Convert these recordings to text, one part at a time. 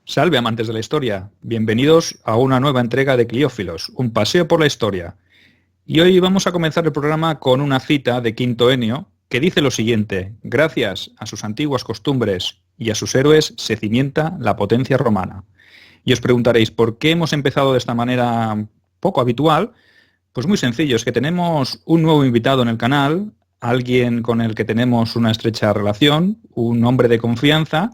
Salve amantes de la historia, bienvenidos a una nueva entrega de Cliófilos, un paseo por la historia. Y hoy vamos a comenzar el programa con una cita de Quinto Enio que dice lo siguiente: gracias a sus antiguas costumbres y a sus héroes se cimienta la potencia romana. Y os preguntaréis, ¿por qué hemos empezado de esta manera poco habitual? Pues muy sencillo, es que tenemos un nuevo invitado en el canal, alguien con el que tenemos una estrecha relación, un hombre de confianza,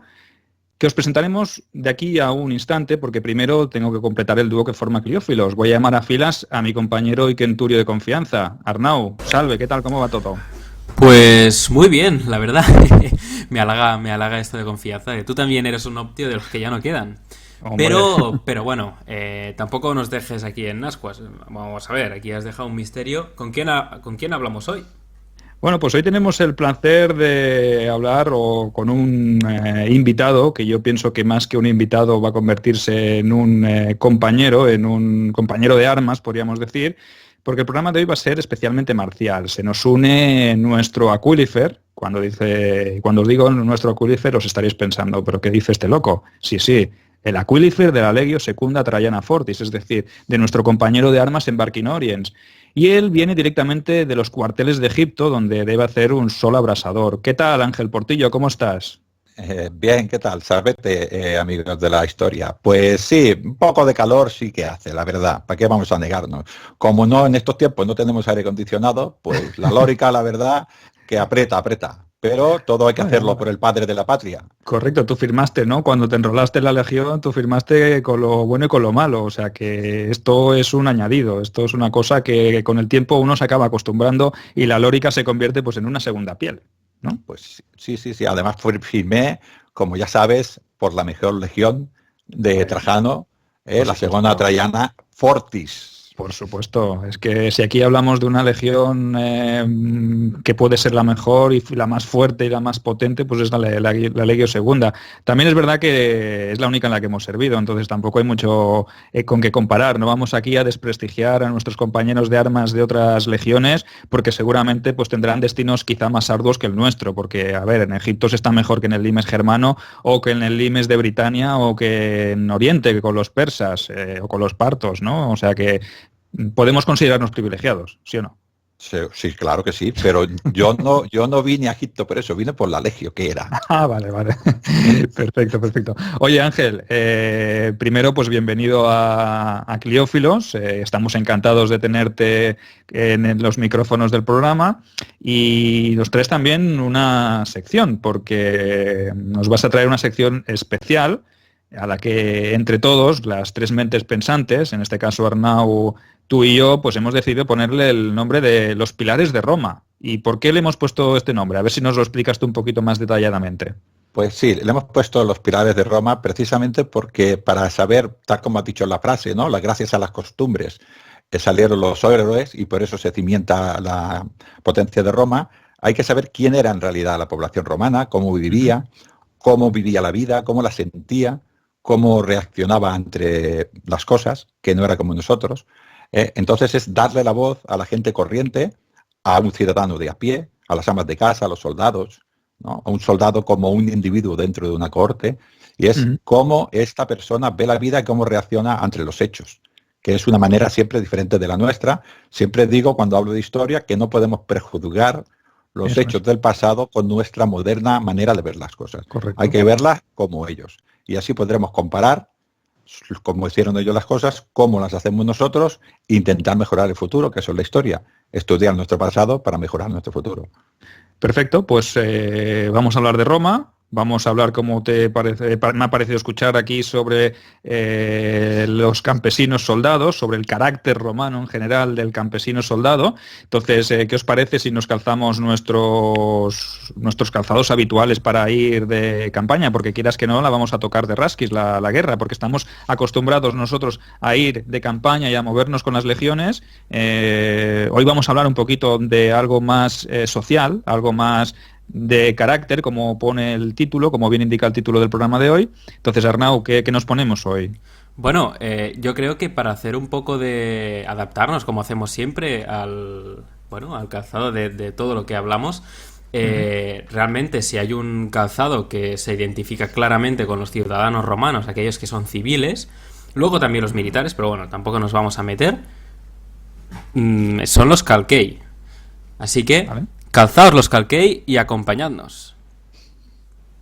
que os presentaremos de aquí a un instante, porque primero tengo que completar el dúo que forma Cliófilos. Voy a llamar a filas a mi compañero y kenturio de confianza, Arnau. Salve, ¿qué tal? ¿Cómo va todo? Pues muy bien, la verdad. me halaga esto de confianza. Tú también eres un optio de los que ya no quedan. Hombre. Pero bueno, tampoco nos dejes aquí en ascuas. Vamos a ver, aquí has dejado un misterio. ¿Con quién hablamos hoy? Bueno, pues hoy tenemos el placer de hablar con un invitado que yo pienso que más que un invitado va a convertirse en un compañero de armas, podríamos decir, porque el programa de hoy va a ser especialmente marcial. Se nos une nuestro Aquilifer. Cuando os digo nuestro Aquilifer os estaréis pensando, ¿pero qué dice este loco? Sí, sí, el Aquilifer de la Legio Secunda Traiana Fortis, es decir, de nuestro compañero de armas en Barquinoriens. Y él viene directamente de los cuarteles de Egipto, donde debe hacer un sol abrasador. ¿Qué tal, Ángel Portillo? ¿Cómo estás? Bien, ¿qué tal? Sabete, amigos de la historia. Pues sí, un poco de calor sí que hace, la verdad. ¿Para qué vamos a negarnos? Como no en estos tiempos no tenemos aire acondicionado, pues la lórica, la verdad, que aprieta. Pero todo hay que hacerlo por el padre de la patria. Correcto, tú firmaste, ¿no? Cuando te enrolaste en la Legión, tú firmaste con lo bueno y con lo malo. O sea que esto es un añadido, esto es una cosa que con el tiempo uno se acaba acostumbrando y la lórica se convierte pues en una segunda piel, ¿no? Pues sí. Además firmé, como ya sabes, por la mejor legión de Trajano, la segunda Traiana Fortis. Por supuesto, es que si aquí hablamos de una legión que puede ser la mejor y la más fuerte y la más potente, pues es la Legio Segunda. También es verdad que es la única en la que hemos servido, entonces tampoco hay mucho con qué comparar. No vamos aquí a desprestigiar a nuestros compañeros de armas de otras legiones, porque seguramente pues tendrán destinos quizá más arduos que el nuestro, porque, a ver, en Egipto se está mejor que en el limes germano o que en el limes de Britania o que en Oriente, que con los persas o con los partos, ¿no? O sea que podemos considerarnos privilegiados, ¿sí o no? Sí, sí, claro que sí, pero yo no vine a Egipto por eso, vine por la Legio, que era. Ah, vale. Perfecto. Oye, Ángel, primero pues bienvenido a Cliófilos. Estamos encantados de tenerte en los micrófonos del programa y los tres también una sección, porque nos vas a traer una sección especial a la que entre todos, las tres mentes pensantes, en este caso Arnau, tú y yo, pues hemos decidido ponerle el nombre de Los Pilares de Roma. ¿Y por qué le hemos puesto este nombre? A ver si nos lo explicas tú un poquito más detalladamente. Pues sí, le hemos puesto los pilares de Roma precisamente porque para saber, tal como ha dicho la frase, ¿no? Gracias a las costumbres salieron los héroes y por eso se cimienta la potencia de Roma, hay que saber quién era en realidad la población romana, cómo vivía la vida, cómo la sentía, cómo reaccionaba entre las cosas, que no era como nosotros. Entonces es darle la voz a la gente corriente, a un ciudadano de a pie, a las amas de casa, a los soldados, ¿no? A un soldado como un individuo dentro de una cohorte, y es cómo esta persona ve la vida y cómo reacciona ante los hechos, que es una manera siempre diferente de la nuestra. Siempre digo cuando hablo de historia que no podemos prejuzgar los hechos del pasado con nuestra moderna manera de ver las cosas. Correcto. Hay que verlas como ellos, y así podremos comparar cómo hicieron ellos las cosas, cómo las hacemos nosotros, e intentar mejorar el futuro, que eso es la historia. Estudiar nuestro pasado para mejorar nuestro futuro. Perfecto, pues vamos a hablar de Roma. Vamos a hablar, como te parece, me ha parecido escuchar aquí, sobre los campesinos soldados, sobre el carácter romano en general del campesino soldado. Entonces, ¿qué os parece si nos calzamos nuestros calzados habituales para ir de campaña? Porque quieras que no, la vamos a tocar de rasquis la guerra, porque estamos acostumbrados nosotros a ir de campaña y a movernos con las legiones. Hoy vamos a hablar un poquito de algo más social, algo más de carácter, como pone el título, como bien indica el título del programa de hoy. Entonces, Arnau, ¿qué nos ponemos hoy? Bueno, yo creo que para hacer un poco de adaptarnos, como hacemos siempre, al calzado de todo lo que hablamos, realmente si hay un calzado que se identifica claramente con los ciudadanos romanos, aquellos que son civiles, luego también los militares, pero bueno, tampoco nos vamos a meter, son los calquei. Así que, ¿Vale? calzaos los calquei y acompañadnos.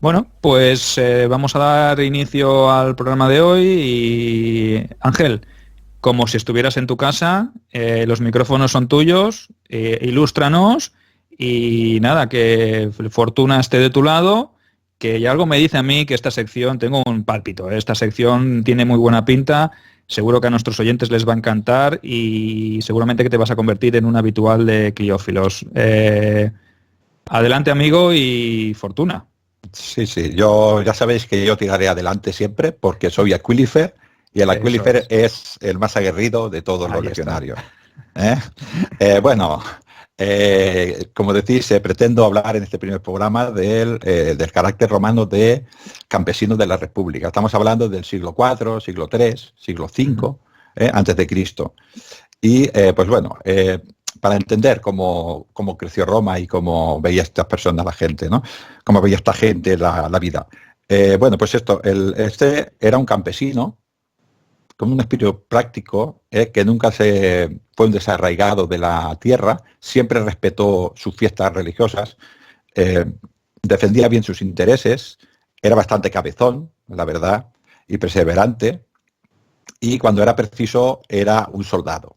Bueno, pues vamos a dar inicio al programa de hoy y Ángel, como si estuvieras en tu casa, los micrófonos son tuyos, ilústranos y nada, que Fortuna esté de tu lado, que ya algo me dice a mí que esta sección, tengo un pálpito, esta sección tiene muy buena pinta, seguro que a nuestros oyentes les va a encantar y seguramente que te vas a convertir en un habitual de Cliófilos. Adelante, amigo, y Fortuna. Sí, sí, yo ya sabéis que yo tiraré adelante siempre porque soy Aquilifer y el Aquilifer es el más aguerrido de todos los legionarios. Bueno, como decís, pretendo hablar en este primer programa del carácter romano de campesinos de la República. Estamos hablando del siglo IV, siglo III, siglo V, antes de Cristo. Y pues bueno, para entender cómo creció Roma y cómo veía estas personas la gente, ¿no? Cómo veía esta gente la vida. Bueno, pues este era un campesino con un espíritu práctico, que nunca se fue un desarraigado de la tierra, siempre respetó sus fiestas religiosas, defendía bien sus intereses, era bastante cabezón, la verdad, y perseverante, y cuando era preciso era un soldado,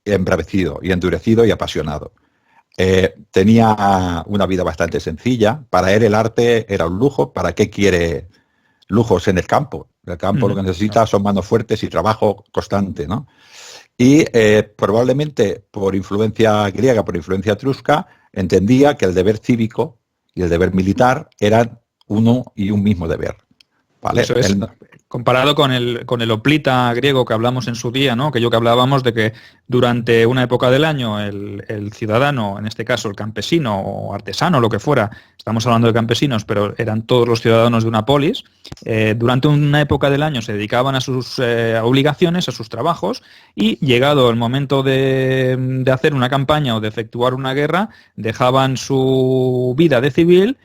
embravecido y endurecido y apasionado. Tenía una vida bastante sencilla, para él el arte era un lujo. ¿Para qué quiere lujos en el campo? El campo lo que necesita son manos fuertes y trabajo constante, ¿no? Y probablemente por influencia griega, por influencia etrusca, entendía que el deber cívico y el deber militar eran uno y un mismo deber, ¿vale? Eso es, comparado con el hoplita griego que hablamos en su día, ¿no? Aquello que hablábamos de que durante una época del año el ciudadano, en este caso el campesino o artesano, lo que fuera, estamos hablando de campesinos, pero eran todos los ciudadanos de una polis, durante una época del año se dedicaban a sus obligaciones, a sus trabajos, y llegado el momento de hacer una campaña o de efectuar una guerra, dejaban su vida de civil,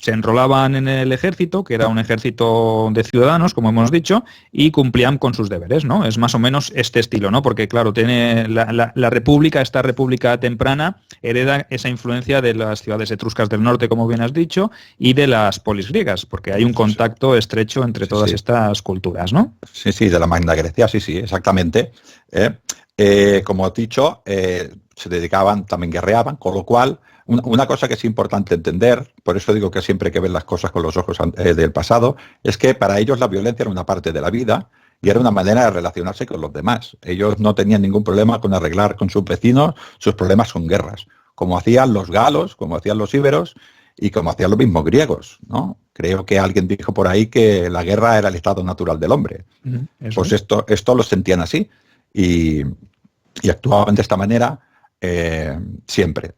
se enrolaban en el ejército, que era un ejército de ciudadanos, como hemos dicho, y cumplían con sus deberes, ¿no? Es más o menos este estilo, ¿no? Porque, claro, tiene la república, esta república temprana, hereda esa influencia de las ciudades etruscas del norte, como bien has dicho, y de las polis griegas, porque hay un contacto estrecho entre todas estas culturas, ¿no? Sí, sí, de la Magna Grecia, sí, sí, exactamente. Como has dicho, se dedicaban, también guerreaban, con lo cual, una cosa que es importante entender, por eso digo que siempre hay que ver las cosas con los ojos del pasado, es que para ellos la violencia era una parte de la vida y era una manera de relacionarse con los demás. Ellos no tenían ningún problema con arreglar con sus vecinos sus problemas con guerras, como hacían los galos, como hacían los íberos y como hacían los mismos griegos, ¿no? Creo que alguien dijo por ahí que la guerra era el estado natural del hombre. Pues esto lo sentían así y actuaban de esta manera siempre.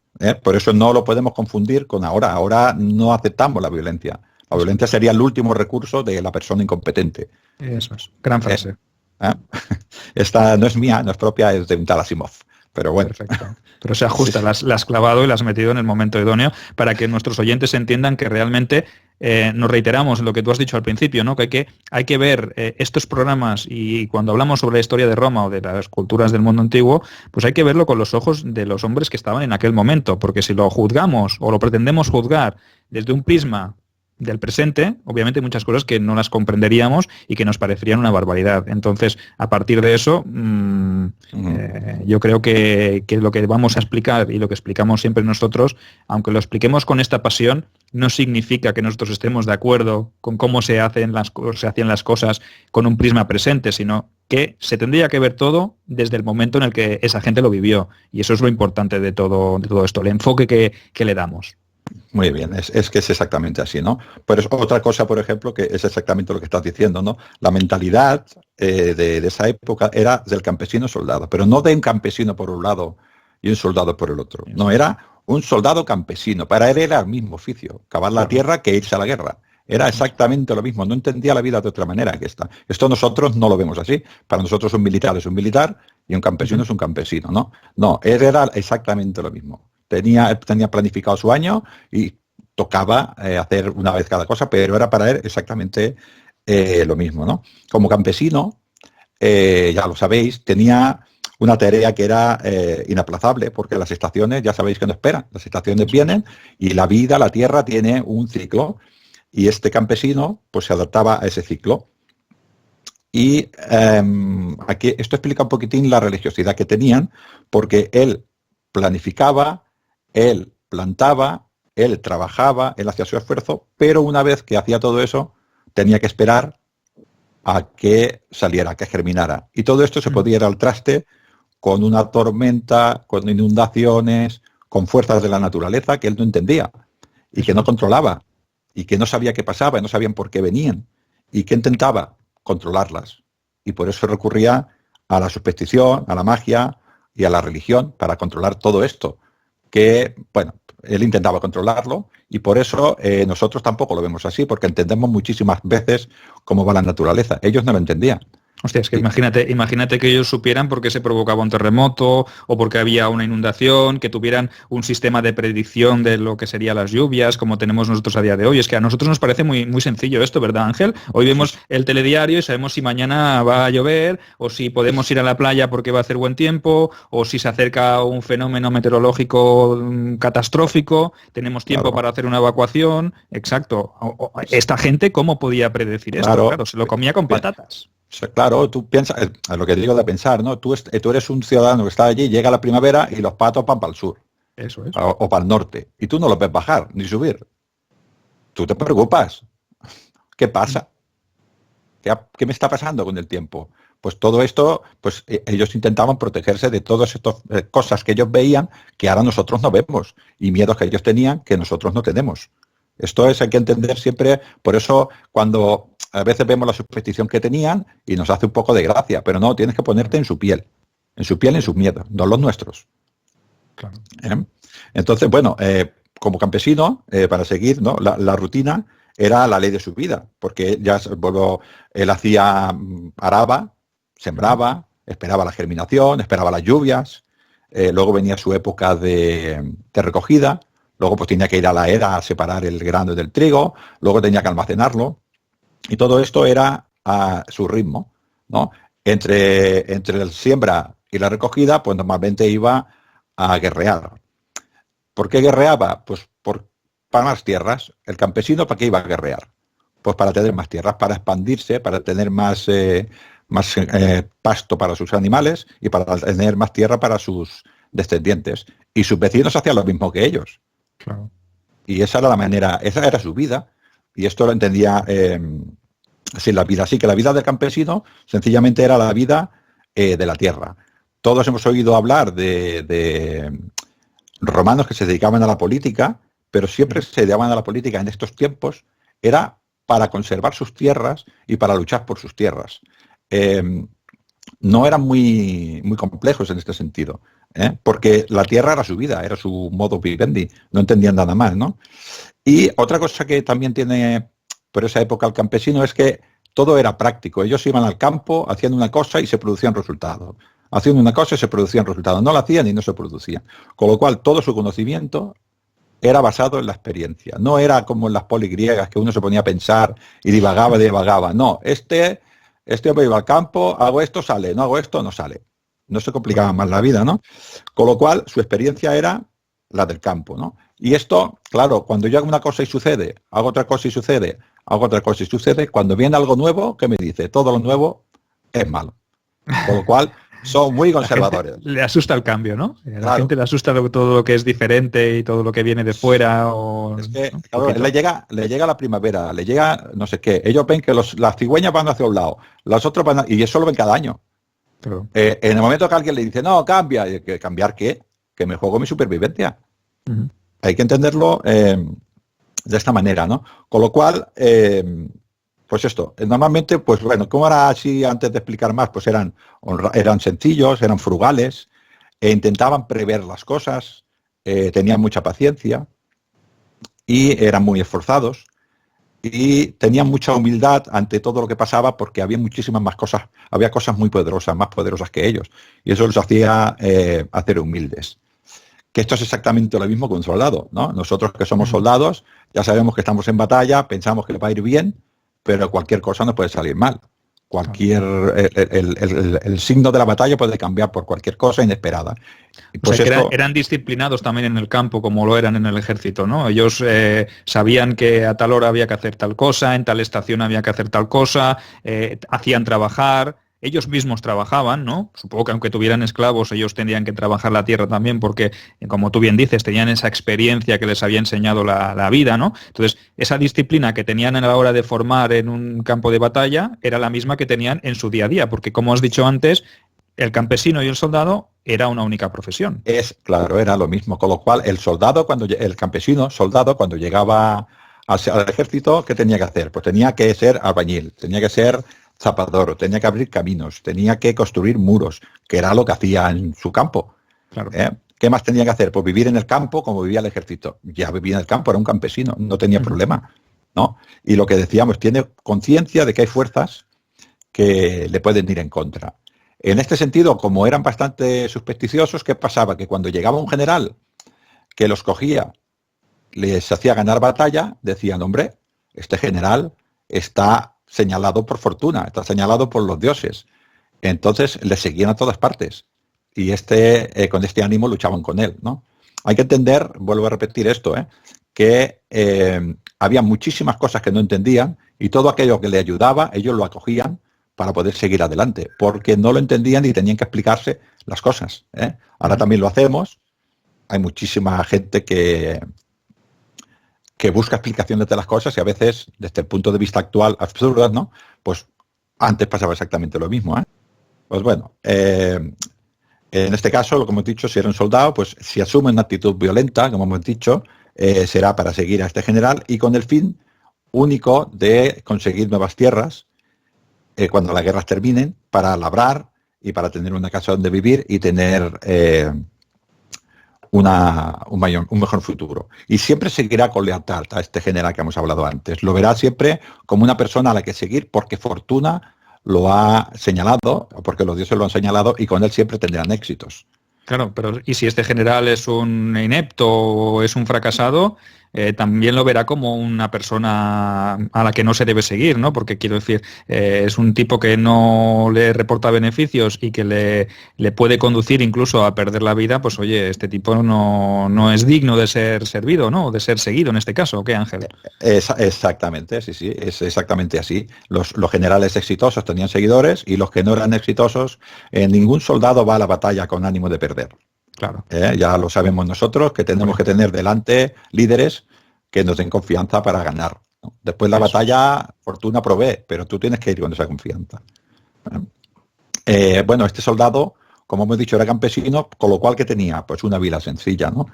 Por eso no lo podemos confundir con ahora. Ahora no aceptamos la violencia. La violencia sería el último recurso de la persona incompetente. Eso es. Gran frase. Esta no es mía, no es propia, es de un tal Asimov. Pero bueno. Perfecto. Pero se ajusta, las has clavado y las has metido en el momento idóneo para que nuestros oyentes entiendan que realmente nos reiteramos en lo que tú has dicho al principio, ¿no? Que hay que ver estos programas y cuando hablamos sobre la historia de Roma o de las culturas del mundo antiguo, pues hay que verlo con los ojos de los hombres que estaban en aquel momento, porque si lo juzgamos o lo pretendemos juzgar desde un prisma del presente, obviamente hay muchas cosas que no las comprenderíamos y que nos parecerían una barbaridad. Entonces, a partir de eso, yo creo que lo que vamos a explicar y lo que explicamos siempre nosotros, aunque lo expliquemos con esta pasión, no significa que nosotros estemos de acuerdo con cómo se hacían las cosas con un prisma presente, sino que se tendría que ver todo desde el momento en el que esa gente lo vivió. Y eso es lo importante de todo esto, el enfoque que le damos. Muy bien, es que es exactamente así, ¿no? Pero es otra cosa, por ejemplo, que es exactamente lo que estás diciendo, ¿no? La mentalidad de esa época era del campesino soldado, pero no de un campesino por un lado y un soldado por el otro. No, era un soldado campesino. Para él era el mismo oficio, cavar la tierra que irse a la guerra. Era exactamente lo mismo, no entendía la vida de otra manera que esta. Esto nosotros no lo vemos así. Para nosotros un militar es un militar y un campesino es un campesino, ¿no? No, él era exactamente lo mismo. tenía planificado su año y tocaba hacer una vez cada cosa, pero era para él exactamente lo mismo, ¿no? Como campesino, ya lo sabéis, tenía una tarea que era inaplazable, porque las estaciones ya sabéis que no esperan, las estaciones vienen y la vida, la tierra tiene un ciclo y este campesino pues se adaptaba a ese ciclo. Y aquí esto explica un poquitín la religiosidad que tenían, porque él planificaba, él plantaba, él trabajaba, él hacía su esfuerzo, pero una vez que hacía todo eso, tenía que esperar a que saliera, a que germinara. Y todo esto se podía ir al traste con una tormenta, con inundaciones, con fuerzas de la naturaleza que él no entendía y que no controlaba y que no sabía qué pasaba y no sabían por qué venían y que intentaba controlarlas. Y por eso recurría a la superstición, a la magia y a la religión para controlar todo esto. Que, bueno, él intentaba controlarlo y por eso nosotros tampoco lo vemos así, porque entendemos muchísimas veces cómo va la naturaleza. Ellos no lo entendían. Hostia, es que imagínate que ellos supieran por qué se provocaba un terremoto o por qué había una inundación, que tuvieran un sistema de predicción de lo que serían las lluvias, como tenemos nosotros a día de hoy. Es que a nosotros nos parece muy, muy sencillo esto, ¿verdad, Ángel? Hoy vemos el telediario y sabemos si mañana va a llover o si podemos ir a la playa porque va a hacer buen tiempo o si se acerca un fenómeno meteorológico catastrófico, tenemos tiempo para hacer una evacuación. Exacto. Esta gente, ¿cómo podía predecir esto? Claro, se lo comía con patatas. Claro, tú piensas, a lo que digo de pensar, ¿no? Tú eres un ciudadano que está allí, llega la primavera y los patos van para el sur. Eso es. O para el norte. Y tú no los ves bajar ni subir. Tú te preocupas. ¿Qué pasa? ¿Qué me está pasando con el tiempo? Pues todo esto, pues ellos intentaban protegerse de todas estas cosas que ellos veían que ahora nosotros no vemos y miedos que ellos tenían que nosotros no tenemos. Esto hay que entender siempre, por eso cuando a veces vemos la superstición que tenían y nos hace un poco de gracia, pero no, tienes que ponerte en su piel y en sus miedos, no los nuestros. Claro. Entonces, bueno, como campesino, para seguir, ¿no? La rutina era la ley de su vida, porque ya él hacía araba, sembraba, esperaba la germinación, esperaba las lluvias, luego venía su época de recogida, luego pues tenía que ir a la era a separar el grano del trigo, luego tenía que almacenarlo, y todo esto era a su ritmo, ¿no? Entre el siembra y la recogida, pues normalmente iba a guerrear. ¿Por qué guerreaba? Pues para más tierras. El campesino, ¿para qué iba a guerrear? Pues para tener más tierras, para expandirse, para tener más pasto para sus animales y para tener más tierra para sus descendientes. Y sus vecinos hacían lo mismo que ellos. Claro. Y esa era la manera, esa era su vida. Y esto lo entendía así la vida. Así que la vida del campesino sencillamente era la vida de la tierra. Todos hemos oído hablar de romanos que se dedicaban a la política, pero siempre se dedicaban a la política en estos tiempos, era para conservar sus tierras y para luchar por sus tierras. No eran muy, muy complejos en este sentido, porque la tierra era su vida, era su modo vivendi, no entendían nada más, ¿no? Y otra cosa que también tiene por esa época el campesino es que todo era práctico. Ellos iban al campo, hacían una cosa y se producían resultados. Haciendo una cosa y se producían resultados. No la hacían y no se producían. Con lo cual, todo su conocimiento era basado en la experiencia. No era como en las poligriegas, que uno se ponía a pensar y divagaba. No, este hombre iba al campo, hago esto, sale. No hago esto, no sale. No se complicaba más la vida, ¿no? Con lo cual, su experiencia era la del campo, ¿no? Y esto, claro, cuando yo hago una cosa y sucede, hago otra cosa y sucede, hago otra cosa y sucede, cuando viene algo nuevo, ¿qué me dice? Todo lo nuevo es malo. Con lo cual, son muy conservadores. Le asusta el cambio, ¿no? A la gente le asusta todo lo que es diferente y todo lo que viene de fuera. Es que, ¿no? Claro, le llega la primavera, le llega no sé qué. Ellos ven que las cigüeñas van hacia un lado, las otras van y eso lo ven cada año. Claro. En el momento que alguien le dice, no, cambia, ¿cambiar qué? Que me juego mi supervivencia. Uh-huh. Hay que entenderlo de esta manera, ¿no? Con lo cual, pues esto, normalmente, pues bueno, como era así antes de explicar más, pues eran sencillos, eran frugales, intentaban prever las cosas, tenían mucha paciencia y eran muy esforzados y tenían mucha humildad ante todo lo que pasaba porque había muchísimas más cosas, había cosas muy poderosas, más poderosas que ellos y eso los hacía hacer humildes. que esto es exactamente lo mismo que un soldado, ¿no? Nosotros que somos soldados, ya sabemos que estamos en batalla, pensamos que va a ir bien, pero cualquier cosa nos puede salir mal. El signo de la batalla puede cambiar por cualquier cosa inesperada. Y pues o sea, que eran disciplinados también en el campo como lo eran en el ejército, ¿no? Ellos sabían que a tal hora había que hacer tal cosa, en tal estación había que hacer tal cosa, hacían trabajar. Ellos mismos trabajaban, ¿no? Supongo que aunque tuvieran esclavos, ellos tenían que trabajar la tierra también porque, como tú bien dices, tenían esa experiencia que les había enseñado la vida, ¿no? Entonces, esa disciplina que tenían a la hora de formar en un campo de batalla era la misma que tenían en su día a día, porque como has dicho antes, el campesino y el soldado era una única profesión. Claro, era lo mismo. Con lo cual, el campesino, soldado, cuando llegaba al ejército, ¿qué tenía que hacer? Pues tenía que ser albañil, tenía que ser zapador, tenía que abrir caminos, tenía que construir muros, que era lo que hacía en su campo. Claro. ¿Qué más tenía que hacer? Pues vivir en el campo como vivía el ejército. Ya vivía en el campo, era un campesino, no tenía problema, ¿no? Y lo que decíamos, tiene conciencia de que hay fuerzas que le pueden ir en contra. En este sentido, como eran bastante supersticiosos, ¿qué pasaba? Que cuando llegaba un general que los cogía, les hacía ganar batalla, decían, hombre, este general está señalado por fortuna, está señalado por los dioses. Entonces le seguían a todas partes y con este ánimo luchaban con él, ¿no? Hay que entender, vuelvo a repetir esto, que había muchísimas cosas que no entendían y todo aquello que le ayudaba, ellos lo acogían para poder seguir adelante, porque no lo entendían y tenían que explicarse las cosas. Ahora también lo hacemos. Hay muchísima gente que busca explicaciones de las cosas y a veces, desde el punto de vista actual, absurdas, ¿no? Pues antes pasaba exactamente lo mismo, Pues bueno, en este caso, lo que hemos dicho, si era un soldado, pues si asume una actitud violenta, como hemos dicho, será para seguir a este general y con el fin único de conseguir nuevas tierras cuando las guerras terminen, para labrar y para tener una casa donde vivir y tener un mejor futuro. Y siempre seguirá con lealtad a este general que hemos hablado antes. Lo verá siempre como una persona a la que seguir porque fortuna lo ha señalado, porque los dioses lo han señalado y con él siempre tendrán éxitos. Claro, pero ¿y si este general es un inepto o es un fracasado? También lo verá como una persona a la que no se debe seguir, ¿no? Porque quiero decir, es un tipo que no le reporta beneficios y que le puede conducir incluso a perder la vida, pues oye, este tipo no es digno de ser servido, ¿no? De ser seguido en este caso, ¿o qué, Ángel? Exactamente, sí, es exactamente así. Los generales exitosos tenían seguidores y los que no eran exitosos, ningún soldado va a la batalla con ánimo de perder. Claro. Ya lo sabemos nosotros, que tenemos que tener delante líderes que nos den confianza para ganar, ¿no? Después la batalla, fortuna provee, pero tú tienes que ir con esa confianza. Bueno, este soldado, como hemos dicho, era campesino, con lo cual que tenía pues una vida sencilla, ¿no?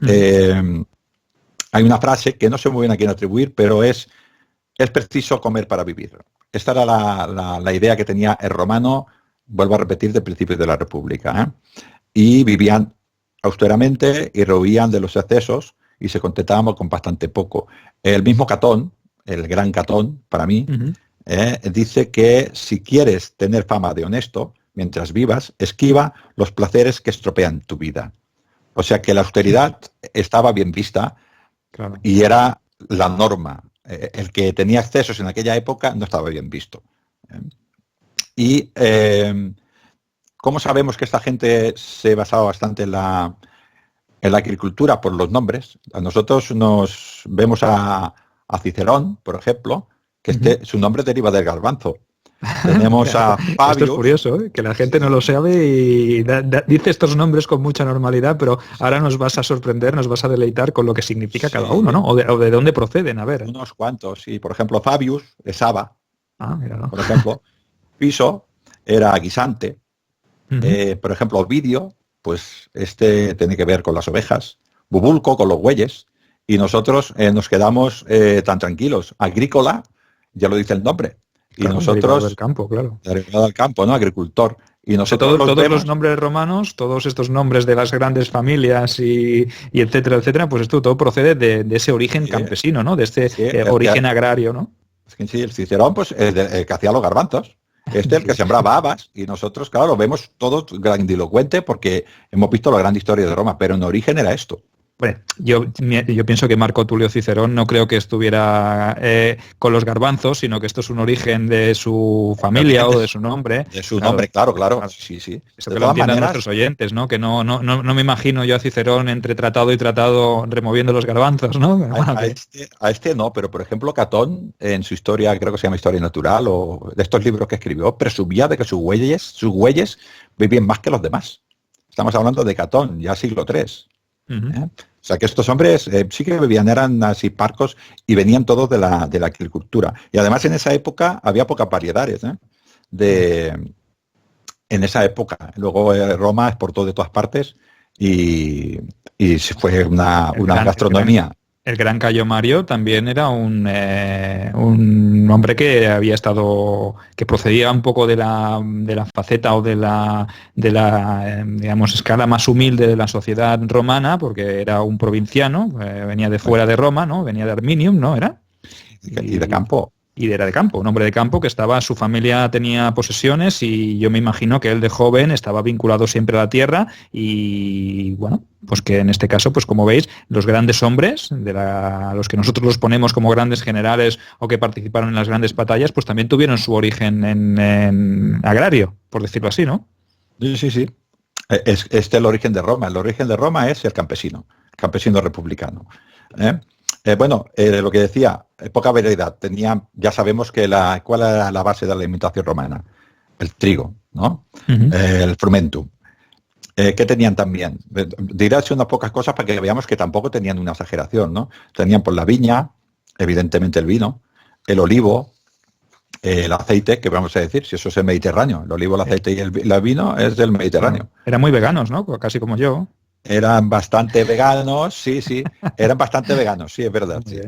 Hay una frase que no sé muy bien a quién atribuir, pero es preciso comer para vivir. Esta era la idea que tenía el romano, vuelvo a repetir, de principios de la República, y vivían austeramente y rehuían de los excesos y se contentaban con bastante poco. El mismo Catón, el gran Catón, para mí, dice que si quieres tener fama de honesto, mientras vivas, esquiva los placeres que estropean tu vida. O sea que la austeridad estaba bien vista, claro, y era la norma. El que tenía excesos en aquella época no estaba bien visto. Y ¿cómo sabemos que esta gente se basaba bastante en la agricultura? Por los nombres. A nosotros nos vemos a Cicerón, por ejemplo, que su nombre deriva del garbanzo. Tenemos a Fabius. Esto es curioso, que la gente no lo sabe y dice estos nombres con mucha normalidad, pero ahora nos vas a sorprender, nos vas a deleitar con lo que significa cada uno, ¿no? O de dónde proceden, a ver. Unos cuantos, sí. Por ejemplo, Fabius es Saba. Míralo. Por ejemplo, Piso era guisante. Por ejemplo, Ovidio, pues tiene que ver con las ovejas. Bubulco con los bueyes. Y nosotros nos quedamos tan tranquilos. Agrícola, ya lo dice el nombre. Y claro, nosotros, derivado del campo, claro. Derivado del campo, ¿no? Agricultor. Y nosotros todos los nombres romanos, todos estos nombres de las grandes familias y etcétera, etcétera, pues esto todo procede de ese origen campesino, ¿no? De este origen agrario, ¿no? Es que sí, el Cicerón, pues el que hacía los garbanzos. el que sembraba habas, y nosotros, claro, lo vemos todo grandilocuente porque hemos visto la gran historia de Roma, pero en origen era esto. Bueno, yo pienso que Marco Tulio Cicerón no creo que estuviera con los garbanzos, sino que esto es un origen de su familia o de su nombre. De su nombre, claro. Sí. Eso que lo entiendan nuestros oyentes, ¿no? Que no me imagino yo a Cicerón entre tratado y tratado removiendo los garbanzos, ¿no? A este no, pero por ejemplo Catón, en su historia, creo que se llama Historia Natural, o de estos libros que escribió, presumía de que sus güeyes vivían más que los demás. Estamos hablando de Catón, ya siglo III. O sea que estos hombres sí que bebían, eran así parcos y venían todos de la agricultura. Y además en esa época había pocas variedades en esa época. Luego Roma exportó de todas partes y fue una gastronomía. El gran Cayo Mario también era un hombre que había estado, que procedía un poco de la faceta o de la digamos, escala más humilde de la sociedad romana, porque era un provinciano, venía de fuera de Roma, ¿no? Venía de Arminium, ¿no? Era. Y de campo. Y era de campo, un hombre de campo que estaba, su familia tenía posesiones y yo me imagino que él de joven estaba vinculado siempre a la tierra y bueno, pues que en este caso, pues como veis, los grandes hombres, los que nosotros los ponemos como grandes generales o que participaron en las grandes batallas, pues también tuvieron su origen en agrario, por decirlo así, ¿no? Sí. Es el origen de Roma. El origen de Roma es el campesino republicano. Lo que decía, poca variedad. Ya sabemos que cuál era la base de la alimentación romana. El trigo, ¿no? El frumentum. ¿Qué tenían también? Diré así unas pocas cosas para que veamos que tampoco tenían una exageración, ¿no? Tenían por la viña, evidentemente el vino, el olivo, el aceite, que vamos a decir, si eso es el Mediterráneo. El olivo, el aceite y el vino es del Mediterráneo. Eran muy veganos, ¿no? Casi como yo. Eran bastante veganos, sí, eran bastante veganos, sí, es verdad. Sí.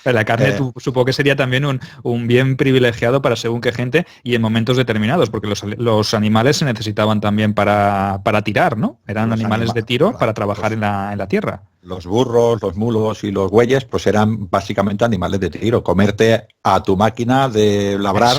Pero la carne supongo que sería también un bien privilegiado para según qué gente y en momentos determinados, porque los animales se necesitaban también para tirar, ¿no? Eran animales de tiro para trabajar en la tierra. Los burros, los mulos y los bueyes, pues eran básicamente animales de tiro. Comerte a tu máquina de labrar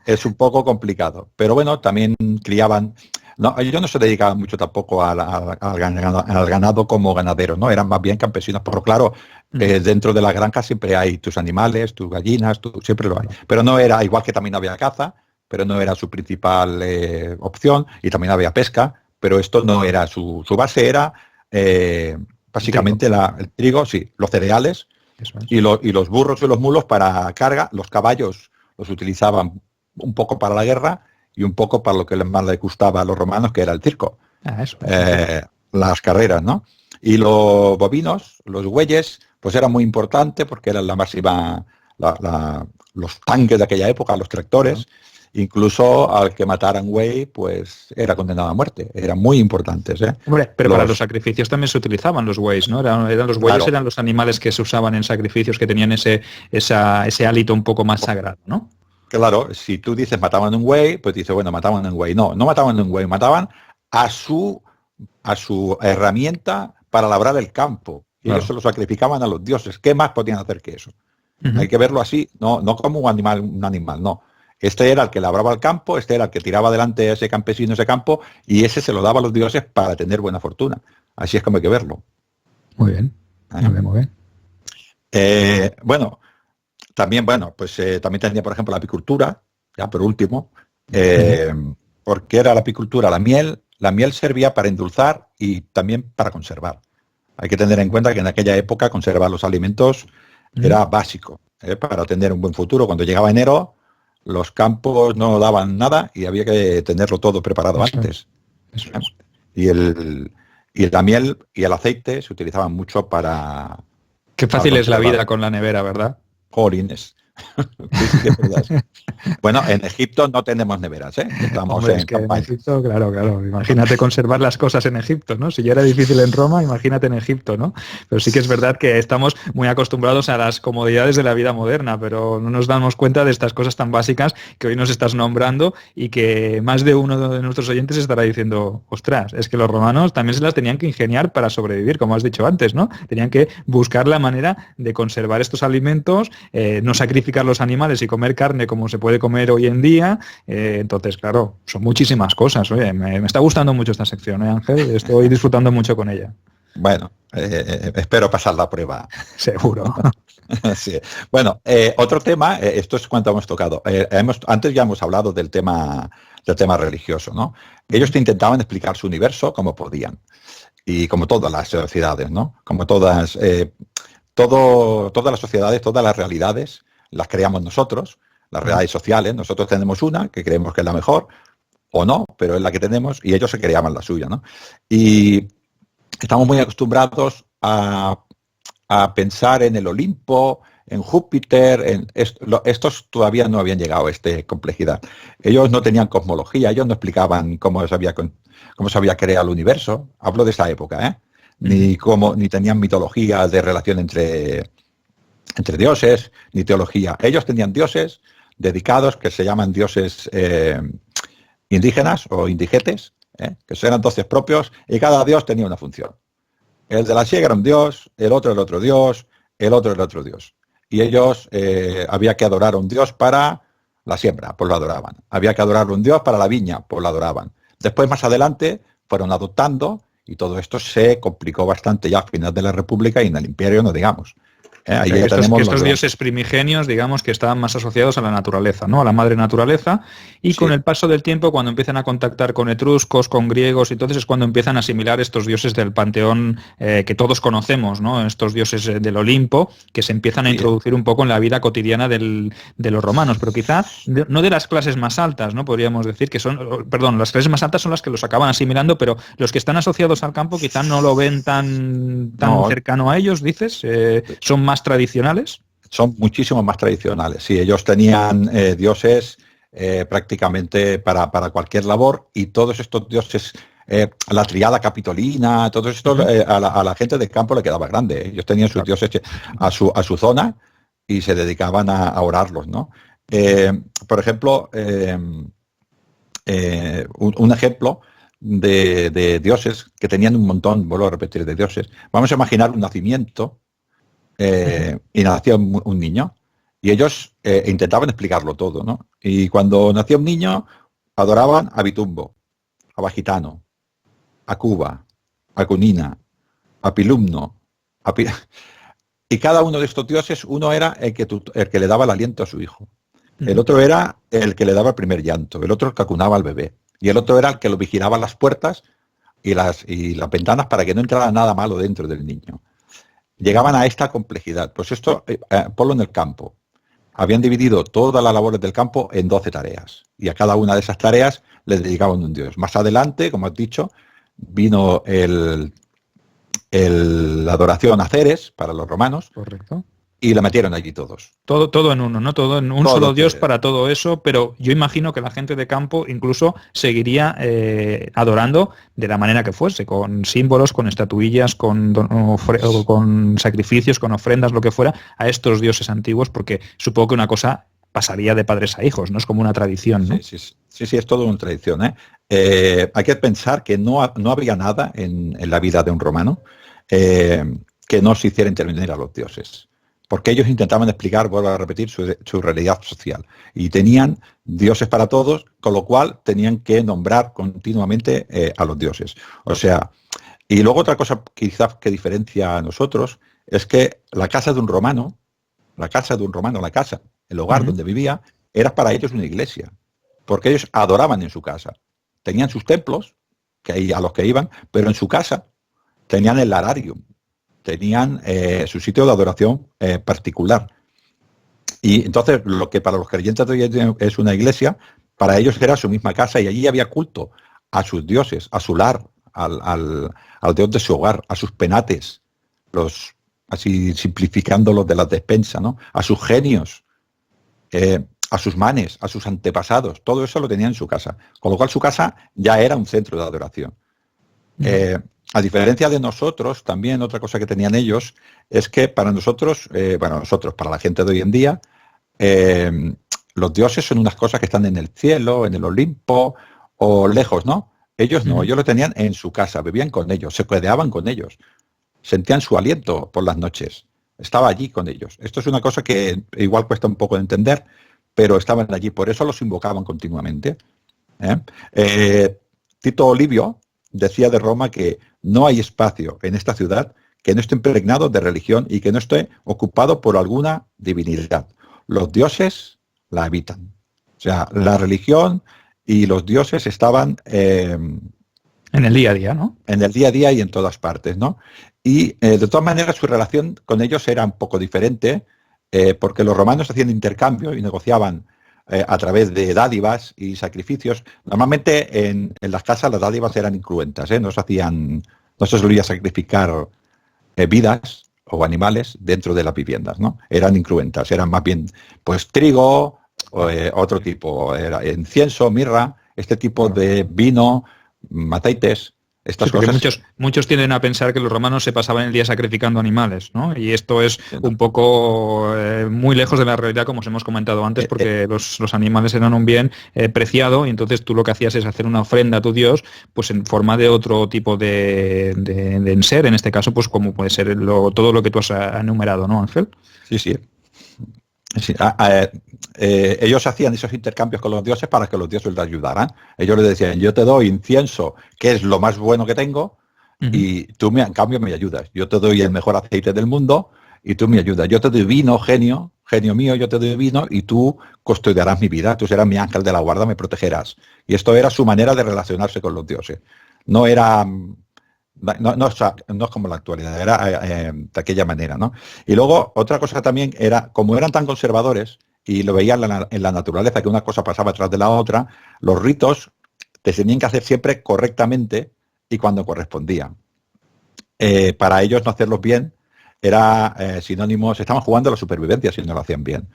es un poco complicado. Pero bueno, también criaban... No, ellos no se dedicaban mucho tampoco al ganado como ganaderos, ¿no? Eran más bien campesinos, pero claro, dentro de la granja siempre hay tus animales, tus gallinas, siempre lo hay. Pero no era, igual que también había caza, pero no era su principal opción, y también había pesca, pero esto no era su base, era básicamente el trigo, sí, los cereales, y los burros y los mulos para carga. Los caballos los utilizaban un poco para la guerra, y un poco para lo que más les gustaba a los romanos, que era el circo. Las carreras, ¿no? Y los bovinos, los bueyes, pues era muy importante porque eran la máxima, los tanques de aquella época, los tractores. Incluso al que mataran buey, pues era condenado a muerte. Eran muy importantes, ¿eh? Hombre, pero para los sacrificios también se utilizaban los bueyes, ¿no? Los bueyes, claro. Eran los animales que se usaban en sacrificios, que tenían ese hálito un poco más sagrado, ¿no? Claro, si tú dices mataban un buey, pues dices, bueno, mataban un buey. No mataban un buey, mataban a su herramienta para labrar el campo. Y claro, ellos se lo sacrificaban a los dioses. ¿Qué más podían hacer que eso? Hay que verlo así, no como un animal, no. Este era el que labraba el campo, este era el que tiraba adelante a ese campesino ese campo, y ese se lo daba a los dioses para tener buena fortuna. Así es como hay que verlo. Muy bien, muy bien. Bueno, también tenía, por ejemplo, la apicultura, ya por último, porque era la apicultura, la miel servía para endulzar y también para conservar. Hay que tener en cuenta que en aquella época conservar los alimentos era básico, para tener un buen futuro. Cuando llegaba enero, los campos no daban nada y había que tenerlo todo preparado antes. Y la miel y el aceite se utilizaban mucho para... Qué fácil es la vida con la nevera, ¿verdad? Jolines. Sí, es verdad. Bueno, en Egipto no tenemos neveras, ¿eh? Estamos en Egipto, claro. Imagínate conservar las cosas en Egipto, ¿no? Si ya era difícil en Roma, imagínate en Egipto, ¿no? Pero sí que es verdad que estamos muy acostumbrados a las comodidades de la vida moderna, pero no nos damos cuenta de estas cosas tan básicas que hoy nos estás nombrando y que más de uno de nuestros oyentes estará diciendo, ostras, es que los romanos también se las tenían que ingeniar para sobrevivir, como has dicho antes, ¿no? Tenían que buscar la manera de conservar estos alimentos, no sacrificar sacrificar los animales y comer carne como se puede comer hoy en día. Entonces, claro, son muchísimas cosas. Oye, me está gustando mucho esta sección, Ángel? Estoy disfrutando mucho con ella. Bueno, espero pasar la prueba. Seguro. Sí. Bueno, otro tema, esto es cuanto hemos tocado. Antes ya hemos hablado del tema religioso, ¿no? Ellos te intentaban explicar su universo como podían. Y como todas las sociedades, ¿no? Como todas las sociedades, todas las realidades las creamos nosotros, las realidades sociales. Nosotros tenemos una que creemos que es la mejor, o no, pero es la que tenemos, y ellos se creaban la suya, ¿no? Y estamos muy acostumbrados a pensar en el Olimpo, en Júpiter, estos todavía no habían llegado a esta complejidad. Ellos no tenían cosmología, ellos no explicaban cómo se había creado el universo. Hablo de esa época, ¿eh? Ni tenían mitología de relación entre dioses, ni teología. Ellos tenían dioses dedicados que se llaman dioses indígenas o indigetes, que eran dioses propios, y cada dios tenía una función. El de la siega era un dios, el otro dios, el otro dios. Y ellos había que adorar a un dios para la siembra, pues lo adoraban. Había que adorar a un dios para la viña, pues lo adoraban. Después, más adelante, fueron adoptando y todo esto se complicó bastante ya a final de la República y en el Imperio, no digamos. Ahí ya estos dioses primigenios, digamos, que estaban más asociados a la naturaleza, ¿no? A la madre naturaleza, y sí, con el paso del tiempo, cuando empiezan a contactar con etruscos, con griegos, entonces es cuando empiezan a asimilar estos dioses del panteón que todos conocemos, ¿no? Estos dioses del Olimpo, que se empiezan a introducir un poco en la vida cotidiana de los romanos, pero quizá no de las clases más altas, ¿no? Podríamos decir que las clases más altas son las que los acaban asimilando, pero los que están asociados al campo quizá no lo ven tan cercano a ellos, dices, son más tradicionales. Son muchísimo más tradicionales. Sí, ellos tenían dioses prácticamente para cualquier labor, y todos estos dioses, la triada capitolina, todo esto a la gente del campo le quedaba grande. Ellos tenían sus dioses a su zona y se dedicaban a orarlos, ¿no? Por ejemplo, un ejemplo de dioses que tenían un montón, vuelvo a repetir, de dioses. Vamos a imaginar un nacimiento y nació un niño, y ellos intentaban explicarlo todo, ¿no? Y cuando nació un niño, adoraban a Bitumbo, a Bagitano, a Cuba, a Cunina, a Pilumno, y cada uno de estos dioses, uno era el que le daba el aliento a su hijo, el otro era el que le daba el primer llanto, el otro el que acunaba al bebé, y el otro era el que lo vigilaba las puertas y las ventanas para que no entrara nada malo dentro del niño. Llegaban a esta complejidad. Pues esto, ponlo en el campo. Habían dividido todas las labores del campo en 12 tareas. Y a cada una de esas tareas les dedicaban un dios. Más adelante, como has dicho, vino la adoración a Ceres para los romanos. Correcto. Y le metieron allí todos. Todo en uno, ¿no? Todo en un solo dios para todo eso, pero yo imagino que la gente de campo incluso seguiría adorando de la manera que fuese, con símbolos, con estatuillas, con sacrificios, con ofrendas, lo que fuera, a estos dioses antiguos, porque supongo que una cosa pasaría de padres a hijos, ¿no? Es como una tradición, ¿no? Sí, es todo una tradición, hay que pensar que no había nada en la vida de un romano que no se hiciera intervenir a los dioses. Porque ellos intentaban explicar, vuelvo a repetir, su realidad social. Y tenían dioses para todos, con lo cual tenían que nombrar continuamente a los dioses. O sea, y luego otra cosa quizás que diferencia a nosotros es que la casa de un romano, el hogar donde vivía, era para ellos una iglesia. Porque ellos adoraban en su casa. Tenían sus templos, a los que iban, pero en su casa tenían el lararium. Tenían su sitio de adoración particular. Y entonces lo que para los creyentes de hoy es una iglesia, para ellos era su misma casa, y allí había culto a sus dioses, a su lar, al dios de su hogar, a sus penates, así simplificándolos de la despensa, ¿no? A sus genios, a sus manes, a sus antepasados, todo eso lo tenían en su casa. Con lo cual su casa ya era un centro de adoración. A diferencia de nosotros, también otra cosa que tenían ellos es que para nosotros, para la gente de hoy en día, los dioses son unas cosas que están en el cielo, en el Olimpo o lejos, ¿no? Ellos no, ellos lo tenían en su casa, vivían con ellos, se quedaban con ellos, sentían su aliento por las noches, estaba allí con ellos. Esto es una cosa que igual cuesta un poco de entender, pero estaban allí, por eso los invocaban continuamente. Tito Livio decía de Roma que no hay espacio en esta ciudad que no esté impregnado de religión y que no esté ocupado por alguna divinidad. Los dioses la habitan. O sea, la religión y los dioses estaban en el día a día, ¿no? En el día a día y en todas partes, ¿no? Y de todas maneras su relación con ellos era un poco diferente, porque los romanos hacían intercambio y negociaban a través de dádivas y sacrificios. Normalmente en las casas las dádivas eran incruentas, no se solía sacrificar vidas o animales dentro de las viviendas, ¿no? Eran incruentas, eran más bien pues trigo, otro tipo, era incienso, mirra, este tipo de vino, mataites, estas cosas. Muchos tienden a pensar que los romanos se pasaban el día sacrificando animales, ¿no? Y esto es un poco muy lejos de la realidad, como os hemos comentado antes, porque los animales eran un bien preciado, y entonces tú lo que hacías es hacer una ofrenda a tu Dios, pues en forma de otro tipo de enser, en este caso, pues como puede ser todo lo que tú has enumerado, ¿no, Ángel? Sí, sí. Sí, ellos hacían esos intercambios con los dioses para que los dioses les ayudaran. Ellos les decían, yo te doy incienso, que es lo más bueno que tengo, y tú en cambio me ayudas. Yo te doy el mejor aceite del mundo y tú me ayudas. Yo te doy vino, genio mío, yo te doy vino y tú custodiarás mi vida. Tú serás mi ángel de la guarda, me protegerás. Y esto era su manera de relacionarse con los dioses. No era... No es como la actualidad, era de aquella manera, ¿no? Y luego, otra cosa también era, como eran tan conservadores y lo veían en la naturaleza, que una cosa pasaba tras de la otra, los ritos te tenían que hacer siempre correctamente y cuando correspondía. Para ellos no hacerlos bien era sinónimo, se estaban jugando a la supervivencia si no lo hacían bien.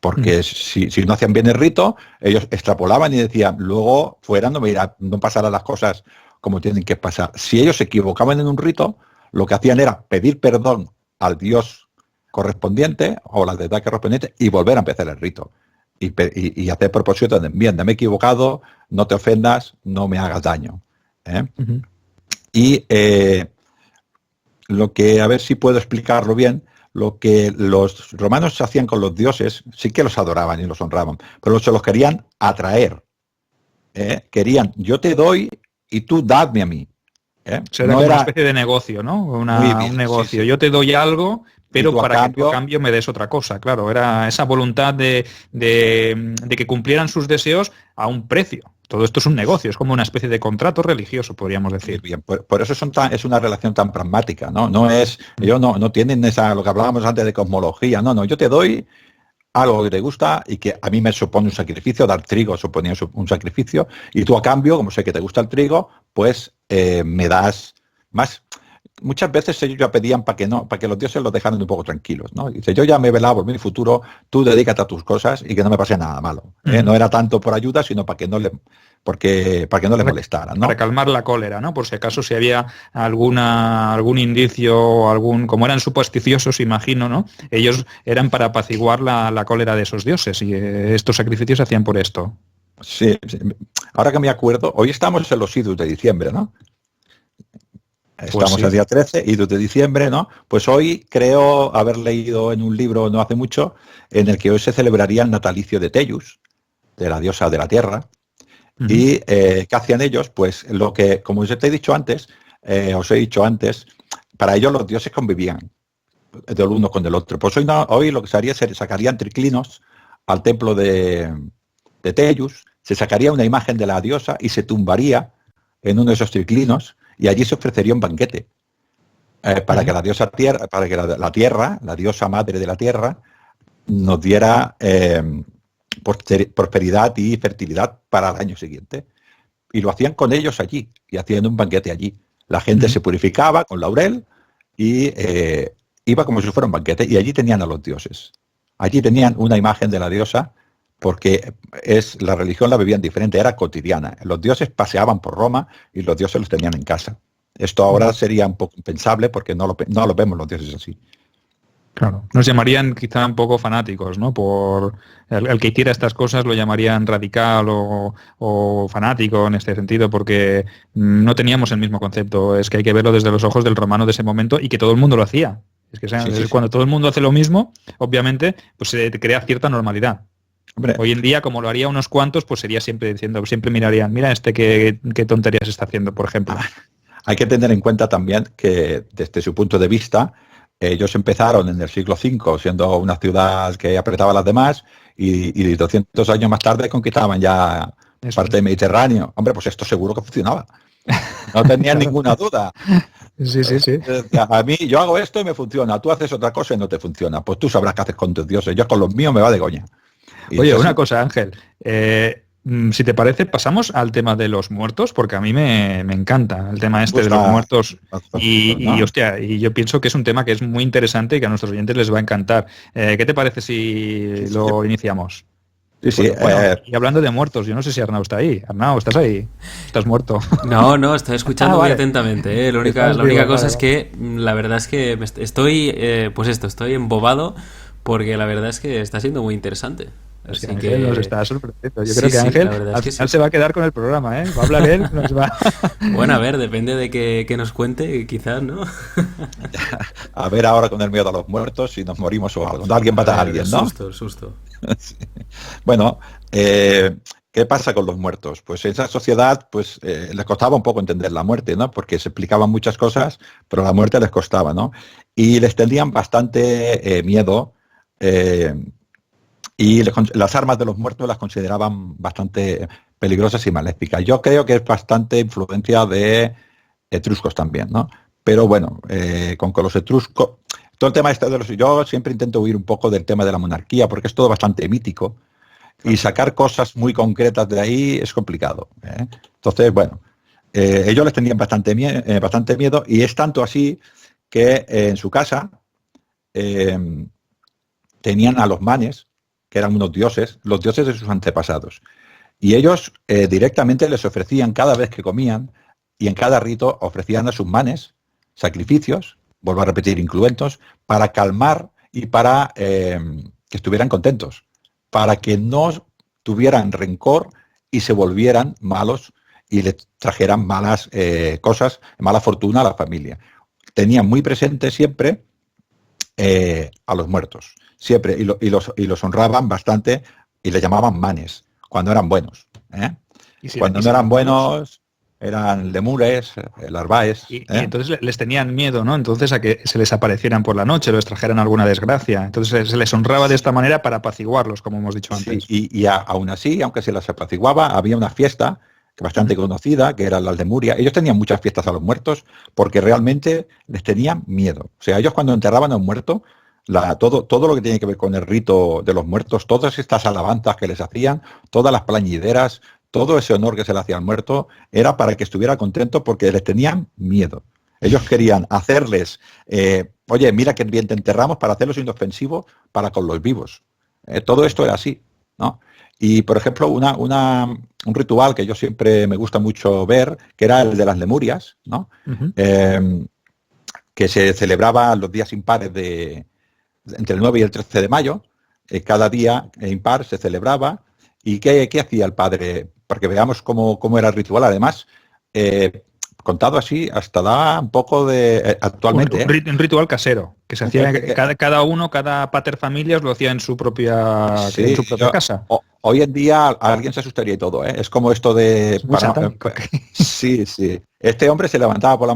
Porque si no hacían bien el rito, ellos extrapolaban y decían, luego fuera no pasarán las cosas como tienen que pasar. Si ellos se equivocaban en un rito, lo que hacían era pedir perdón al dios correspondiente o la deidad correspondiente y volver a empezar el rito. Y hacer propósito de, bien, me he equivocado, no te ofendas, no me hagas daño. Y lo que, a ver si puedo explicarlo bien, lo que los romanos hacían con los dioses, sí que los adoraban y los honraban, pero se los querían atraer. Querían, yo te doy y tú dadme a mí. O sea, no era una especie de negocio, ¿no? Un negocio. Sí. Yo te doy algo, pero para que a cambio me des otra cosa. Claro, era esa voluntad de que cumplieran sus deseos a un precio. Todo esto es un negocio, es como una especie de contrato religioso, podríamos decir. Bien, por eso es una relación tan pragmática, ¿no? Ellos no tienen lo que hablábamos antes de cosmología. No, yo te doy algo que te gusta y que a mí me supone un sacrificio. Dar trigo suponía un sacrificio, y tú a cambio, como sé que te gusta el trigo, pues me das más. Muchas veces ellos ya pedían para que los dioses los dejaran un poco tranquilos, ¿no? Dice, yo ya me he velado por mi futuro, tú dedícate a tus cosas y que no me pase nada malo. No era tanto por ayuda, sino para que no le molestaran, ¿no? Para calmar la cólera, ¿no? Por si acaso si había algún indicio, como eran supersticiosos, imagino, ¿no? Ellos eran para apaciguar la cólera de esos dioses, y estos sacrificios se hacían por esto. Sí. Ahora que me acuerdo, hoy estamos en los idus de diciembre, ¿no? Estamos el día 13, idus de diciembre, ¿no? Pues hoy creo haber leído en un libro no hace mucho en el que hoy se celebraría el natalicio de Tellus, de la diosa de la tierra. Y ¿qué hacían ellos? Pues lo que, como os he dicho antes, para ellos los dioses convivían del uno con el otro. Pues hoy lo que se haría es sacarían triclinos al templo de Tellus, se sacaría una imagen de la diosa y se tumbaría en uno de esos triclinos, y allí se ofrecería un banquete para que la diosa tierra, para que la tierra, la diosa madre de la tierra, nos diera prosperidad y fertilidad para el año siguiente. Y lo hacían con ellos allí, y hacían un banquete allí. La gente se purificaba con laurel y iba como si fuera un banquete, y allí tenían a los dioses. Allí tenían una imagen de la diosa, porque la religión la vivían diferente, era cotidiana. Los dioses paseaban por Roma y los dioses los tenían en casa. Esto ahora sería un poco impensable porque no lo vemos los dioses así. Claro, nos llamarían quizá un poco fanáticos, ¿no? Por el que hiciera estas cosas lo llamarían radical o fanático en este sentido, porque no teníamos el mismo concepto. Es que hay que verlo desde los ojos del romano de ese momento, y que todo el mundo lo hacía. Es que cuando todo el mundo hace lo mismo, obviamente, pues se crea cierta normalidad. Hombre, hoy en día, como lo haría unos cuantos, pues sería siempre mirarían, mira qué tonterías está haciendo, por ejemplo. Hay que tener en cuenta también que desde su punto de vista, ellos empezaron en el siglo V siendo una ciudad que apretaba a las demás y 200 años más tarde conquistaban ya parte del Mediterráneo. Hombre, pues esto seguro que funcionaba. No tenía ninguna duda. Sí. A mí, yo hago esto y me funciona. Tú haces otra cosa y no te funciona. Pues tú sabrás qué haces con tus dioses. Yo con los míos me va de coña. Oye, una cosa, Ángel. Si te parece, pasamos al tema de los muertos, porque a mí me encanta el tema de los muertos. Y yo pienso que es un tema que es muy interesante y que a nuestros oyentes les va a encantar. ¿Qué te parece si lo iniciamos? Sí. Bueno, y hablando de muertos, yo no sé si Arnau está ahí. Arnau, ¿estás ahí? ¿Estás muerto? No, estoy escuchando muy atentamente. La única cosa es que la verdad es que estoy embobado porque la verdad es que está siendo muy interesante. Es que Ángel nos está sorprendiendo. Yo creo que Ángel al final se va a quedar con el programa, ¿eh? Va a hablar él, nos va... Bueno, a ver, depende de que nos cuente, quizás, ¿no? A ver ahora con el miedo a los muertos si nos morimos o algo. Alguien mata a alguien, ¿no? El susto. Sí. Bueno, ¿qué pasa con los muertos? Pues en esa sociedad pues les costaba un poco entender la muerte, ¿no? Porque se explicaban muchas cosas, pero la muerte les costaba, ¿no? Y les tenían bastante miedo y las armas de los muertos las consideraban bastante peligrosas y maléficas. Yo creo que es bastante influencia de etruscos también, ¿no? Pero bueno, con los etruscos, todo el tema de los... Yo siempre intento huir un poco del tema de la monarquía porque es todo bastante mítico y sacar cosas muy concretas de ahí es complicado, ¿eh? Entonces, bueno, ellos les tenían bastante miedo y es tanto así que en su casa tenían a los manes, que eran unos dioses, los dioses de sus antepasados. Y ellos directamente les ofrecían cada vez que comían y en cada rito ofrecían a sus manes sacrificios, vuelvo a repetir, incruentos, para calmar y para que estuvieran contentos, para que no tuvieran rencor y se volvieran malos y les trajeran malas cosas, mala fortuna a la familia. Tenían muy presente siempre a los muertos, siempre, y los honraban bastante y les llamaban manes, cuando eran buenos, ¿eh? Cuando no eran buenos, eran lemures, larvaes. Y entonces les tenían miedo, ¿no? Entonces a que se les aparecieran por la noche, les trajeran alguna desgracia. Entonces se les honraba de esta manera para apaciguarlos, como hemos dicho antes. Y aún así, aunque se les apaciguaba, había una fiesta bastante conocida, que era la Lemuria. Ellos tenían muchas fiestas a los muertos porque realmente les tenían miedo. O sea, ellos cuando enterraban a un muerto, todo lo que tiene que ver con el rito de los muertos, todas estas alabanzas que les hacían, todas las plañideras, todo ese honor que se le hacía al muerto, era para que estuviera contento porque les tenían miedo. Ellos querían hacerles, oye, mira qué bien te enterramos para hacerlos inofensivos para con los vivos. Todo esto era así, ¿no? Y, por ejemplo, un ritual que yo siempre me gusta mucho ver, que era el de las Lemurias, ¿no? Que se celebraba los días impares entre el 9 y el 13 de mayo. Cada día impar se celebraba. ¿Y qué hacía el padre? Porque veamos cómo era el ritual. Además, contado así, hasta da un poco de... actualmente... Un ritual casero, que se hacía cada pater familias lo hacía en su propia casa. Hoy en día alguien se asustaría y todo, ¿eh? Es como esto de... Sí. Este hombre se levantaba por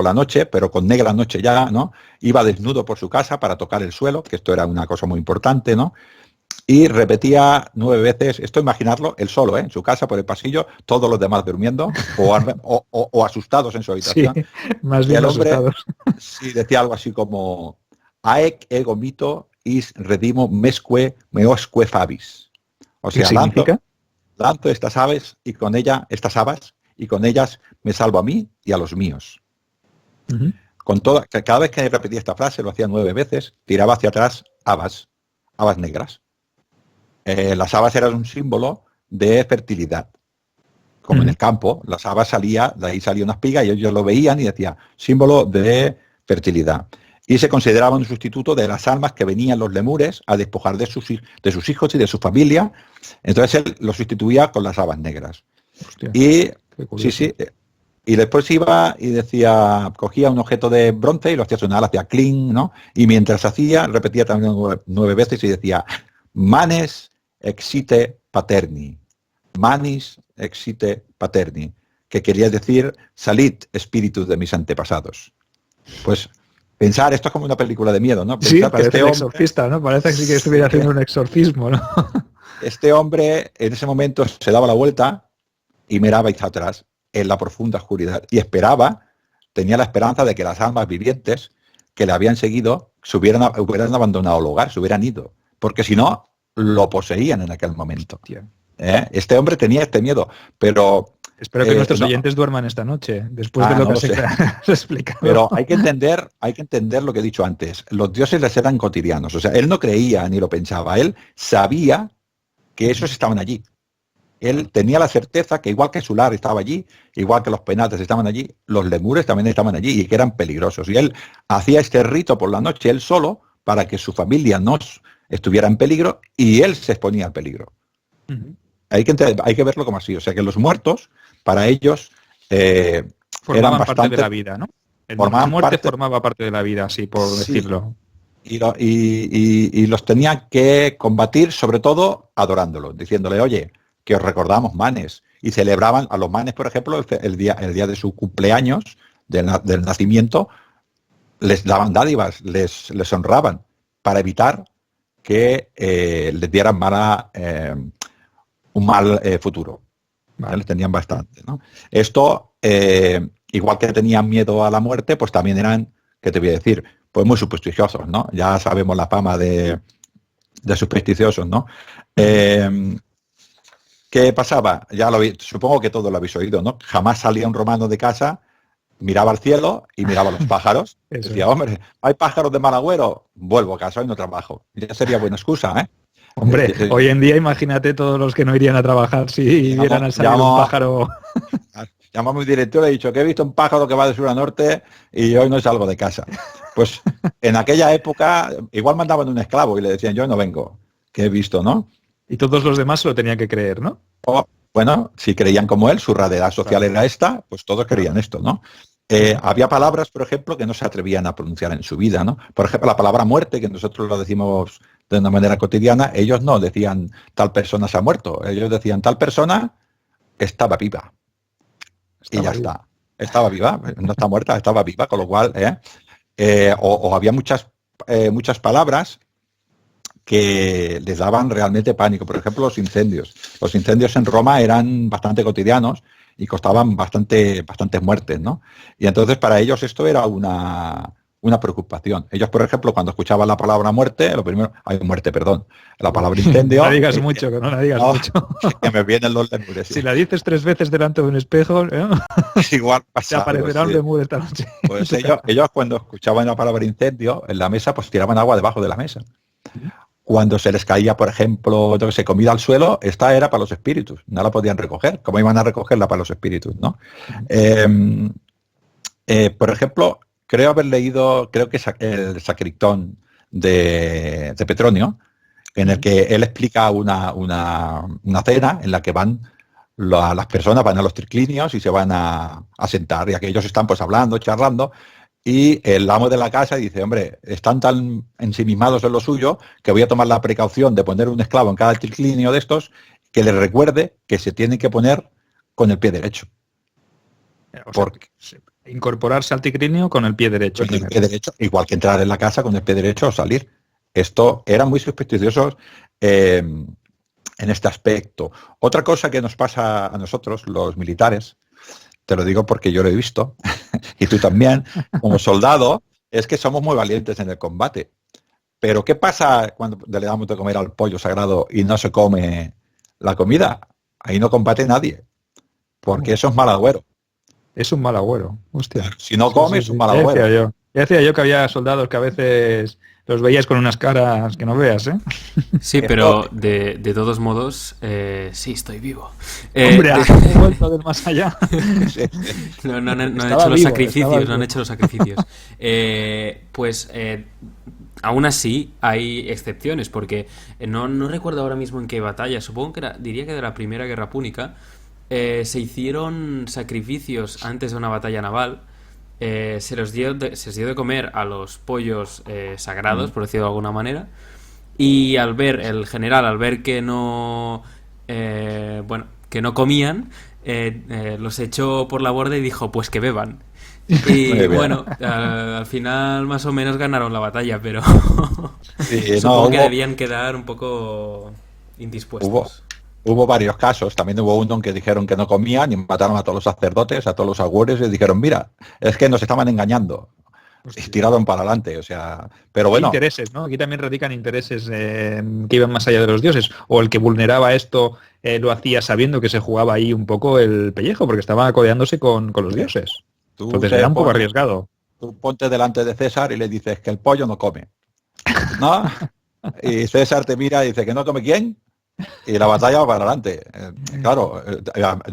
la noche, pero con negra noche ya, ¿no? Iba desnudo por su casa para tocar el suelo, que esto era una cosa muy importante, ¿no? Y repetía 9 veces, esto imaginarlo, él solo, en su casa, por el pasillo, todos los demás durmiendo o asustados en su habitación. Sí, más bien asustados. Sí, decía algo así como aec ego mito is redimo mesque meosque fabis. O sea, lanzo estas aves y con estas habas y con ellas me salvo a mí y a los míos. Cada vez que repetía esta frase, lo hacía 9 veces, tiraba hacia atrás habas negras. Las habas eran un símbolo de fertilidad. Como en el campo, las habas de ahí salía una espiga y ellos lo veían y decía, símbolo de fertilidad. Y se consideraba un sustituto de las almas que venían los lemures a despojar de sus hijos y de su familia. Entonces él lo sustituía con las habas negras. Hostia, y sí, Y después iba y decía, cogía un objeto de bronce y lo hacía sonar, hacía cling, ¿no? Y mientras hacía, repetía también 9 veces y decía, manes exite paterni, manis exite paterni, que quería decir, salid espíritus de mis antepasados. Pues pensar, esto es como una película de miedo, ¿no? Pensar Sí, parece el exorcista, ¿no? Parece que sí que estuviera haciendo un exorcismo, ¿no? Este hombre en ese momento se daba la vuelta y miraba hacia atrás en la profunda oscuridad y tenía la esperanza de que las almas vivientes que le habían seguido hubieran abandonado el hogar, se hubieran ido, porque si no, lo poseían en aquel momento. Este hombre tenía este miedo, pero... Espero que nuestros oyentes duerman esta noche, después de lo que has explicado. Pero hay que entender lo que he dicho antes. Los dioses les eran cotidianos, o sea, él no creía ni lo pensaba, él sabía que esos estaban allí. Él tenía la certeza que igual que Sular estaba allí, igual que los penates estaban allí, los lemures también estaban allí y que eran peligrosos. Y él hacía este rito por la noche, él solo, para que su familia no estuviera en peligro y él se exponía al peligro. Hay que verlo como así. O sea que los muertos, para ellos, formaban parte de la vida, ¿no? La muerte formaba parte de la vida, así por decirlo. Y los tenían que combatir, sobre todo, adorándolos, diciéndole, oye, que os recordamos, manes. Y celebraban a los manes, por ejemplo, el día de su cumpleaños, del nacimiento, les daban dádivas, les honraban, para evitar que les dieran un mal futuro. ¿Vale? Les tenían bastante, ¿no? Esto, igual que tenían miedo a la muerte, pues también eran, ¿qué te voy a decir? Pues muy supersticiosos, ¿no? Ya sabemos la fama de supersticiosos, ¿no? ¿Qué pasaba? Supongo que todos lo habéis oído, ¿no? Jamás salía un romano de casa, miraba al cielo y miraba a los pájaros. Decía, hombre, hay pájaros de mal agüero, vuelvo a casa y no trabajo. Ya sería buena excusa, ¿eh? Hombre, hoy en día imagínate todos los que no irían a trabajar si vieran al salir un pájaro. Llamo a mi director y he dicho que he visto un pájaro que va de sur a norte y hoy no salgo de casa. Pues en aquella época igual mandaban un esclavo y le decían, yo no vengo, que he visto, ¿no? Y todos los demás se lo tenían que creer, ¿no? Bueno, si creían como él, su realidad social era esta, pues todos creían esto, ¿no? Había palabras, por ejemplo, que no se atrevían a pronunciar en su vida, ¿no? Por ejemplo, la palabra muerte, que nosotros lo decimos de una manera cotidiana, ellos no decían tal persona se ha muerto, ellos decían tal persona estaba viva. Y ya está. Estaba viva, no está muerta, estaba viva, con lo cual, o había muchas palabras que les daban realmente pánico. Por ejemplo, los incendios. Los incendios en Roma eran bastante cotidianos y costaban bastantes muertes, ¿no? Y entonces para ellos esto era una preocupación. Ellos, por ejemplo, cuando escuchaban la palabra muerte, la palabra incendio... No la digas mucho, que no la digas mucho. Que me vienen los lemures. Si la dices 3 veces delante de un espejo, igual pasa. Se aparecerá un lemur esta noche. Pues ellos cuando escuchaban la palabra incendio en la mesa, pues tiraban agua debajo de la mesa. Cuando se les caía, por ejemplo, comida al suelo, esta era para los espíritus, no la podían recoger. ¿Cómo iban a recogerla para los espíritus, no? Por ejemplo, creo que es el Sacristón de Petronio, en el que él explica una cena en la que las personas van a los triclinios y se van a sentar, y aquellos están pues hablando, charlando, y el amo de la casa dice, hombre, están tan ensimismados en lo suyo que voy a tomar la precaución de poner un esclavo en cada triclinio de estos que les recuerde que se tiene que poner con el pie derecho. Incorporarse al triclinio con el pie derecho. Con el pie derecho, igual que entrar en la casa con el pie derecho o salir. Esto eran muy supersticiosos en este aspecto. Otra cosa que nos pasa a nosotros, los militares, te lo digo porque yo lo he visto, y tú también, como soldado, es que somos muy valientes en el combate. Pero ¿qué pasa cuando le damos de comer al pollo sagrado y no se come la comida? Ahí no combate nadie, porque eso es mal agüero. Es un mal agüero, hostia. Si no comes, es un mal agüero. Ya decía yo que había soldados que a veces los veías con unas caras que no veas, ¿eh? Sí, pero de todos modos, sí, estoy vivo. Hombre, he vuelto del más allá. No han hecho los sacrificios, no han hecho los sacrificios. Aún así hay excepciones, porque no recuerdo ahora mismo en qué batalla, supongo que diría que de la Primera Guerra Púnica, se hicieron sacrificios antes de una batalla naval. Se les dio de comer a los pollos sagrados, por decirlo de alguna manera. Y el general, al ver que no comían, los echó por la borda y dijo, pues que beban. Y bueno, al final más o menos ganaron la batalla, pero sí, supongo que debían quedar un poco indispuestos. Hubo varios casos, también hubo uno en que dijeron que no comían y mataron a todos los sacerdotes, a todos los augures y dijeron, mira, es que nos estaban engañando. Y tiraron para adelante, o sea, pero bueno. Intereses, ¿no? Aquí también radican intereses que iban más allá de los dioses. O el que vulneraba esto lo hacía sabiendo que se jugaba ahí un poco el pellejo, porque estaba codeándose con los dioses. Entonces era un poco arriesgado. Tú ponte delante de César y le dices que el pollo no come, ¿no? Y César te mira y dice que no come quién, y la batalla va para adelante. Claro,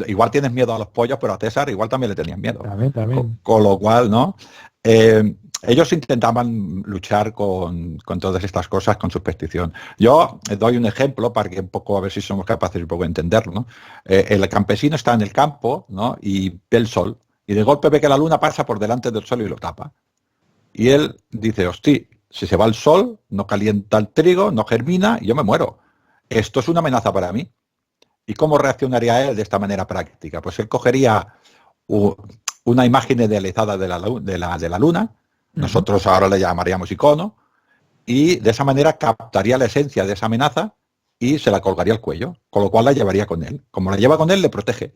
igual tienes miedo a los pollos, pero a César igual también le tenían miedo. También. Con lo cual, ¿no? Ellos intentaban luchar con todas estas cosas, con superstición. Yo doy un ejemplo para que un poco, a ver si somos capaces de un poco entenderlo, ¿no? El campesino está en el campo, ¿no? Y ve el sol, y de golpe ve que la luna pasa por delante del sol y lo tapa. Y él dice, hostia, si se va el sol, no calienta el trigo, no germina, y yo me muero. Esto es una amenaza para mí. ¿Y cómo reaccionaría él de esta manera práctica? Pues él cogería una imagen idealizada de la luna, nosotros ahora le llamaríamos icono, y de esa manera captaría la esencia de esa amenaza y se la colgaría al cuello, con lo cual la llevaría con él. Como la lleva con él, le protege.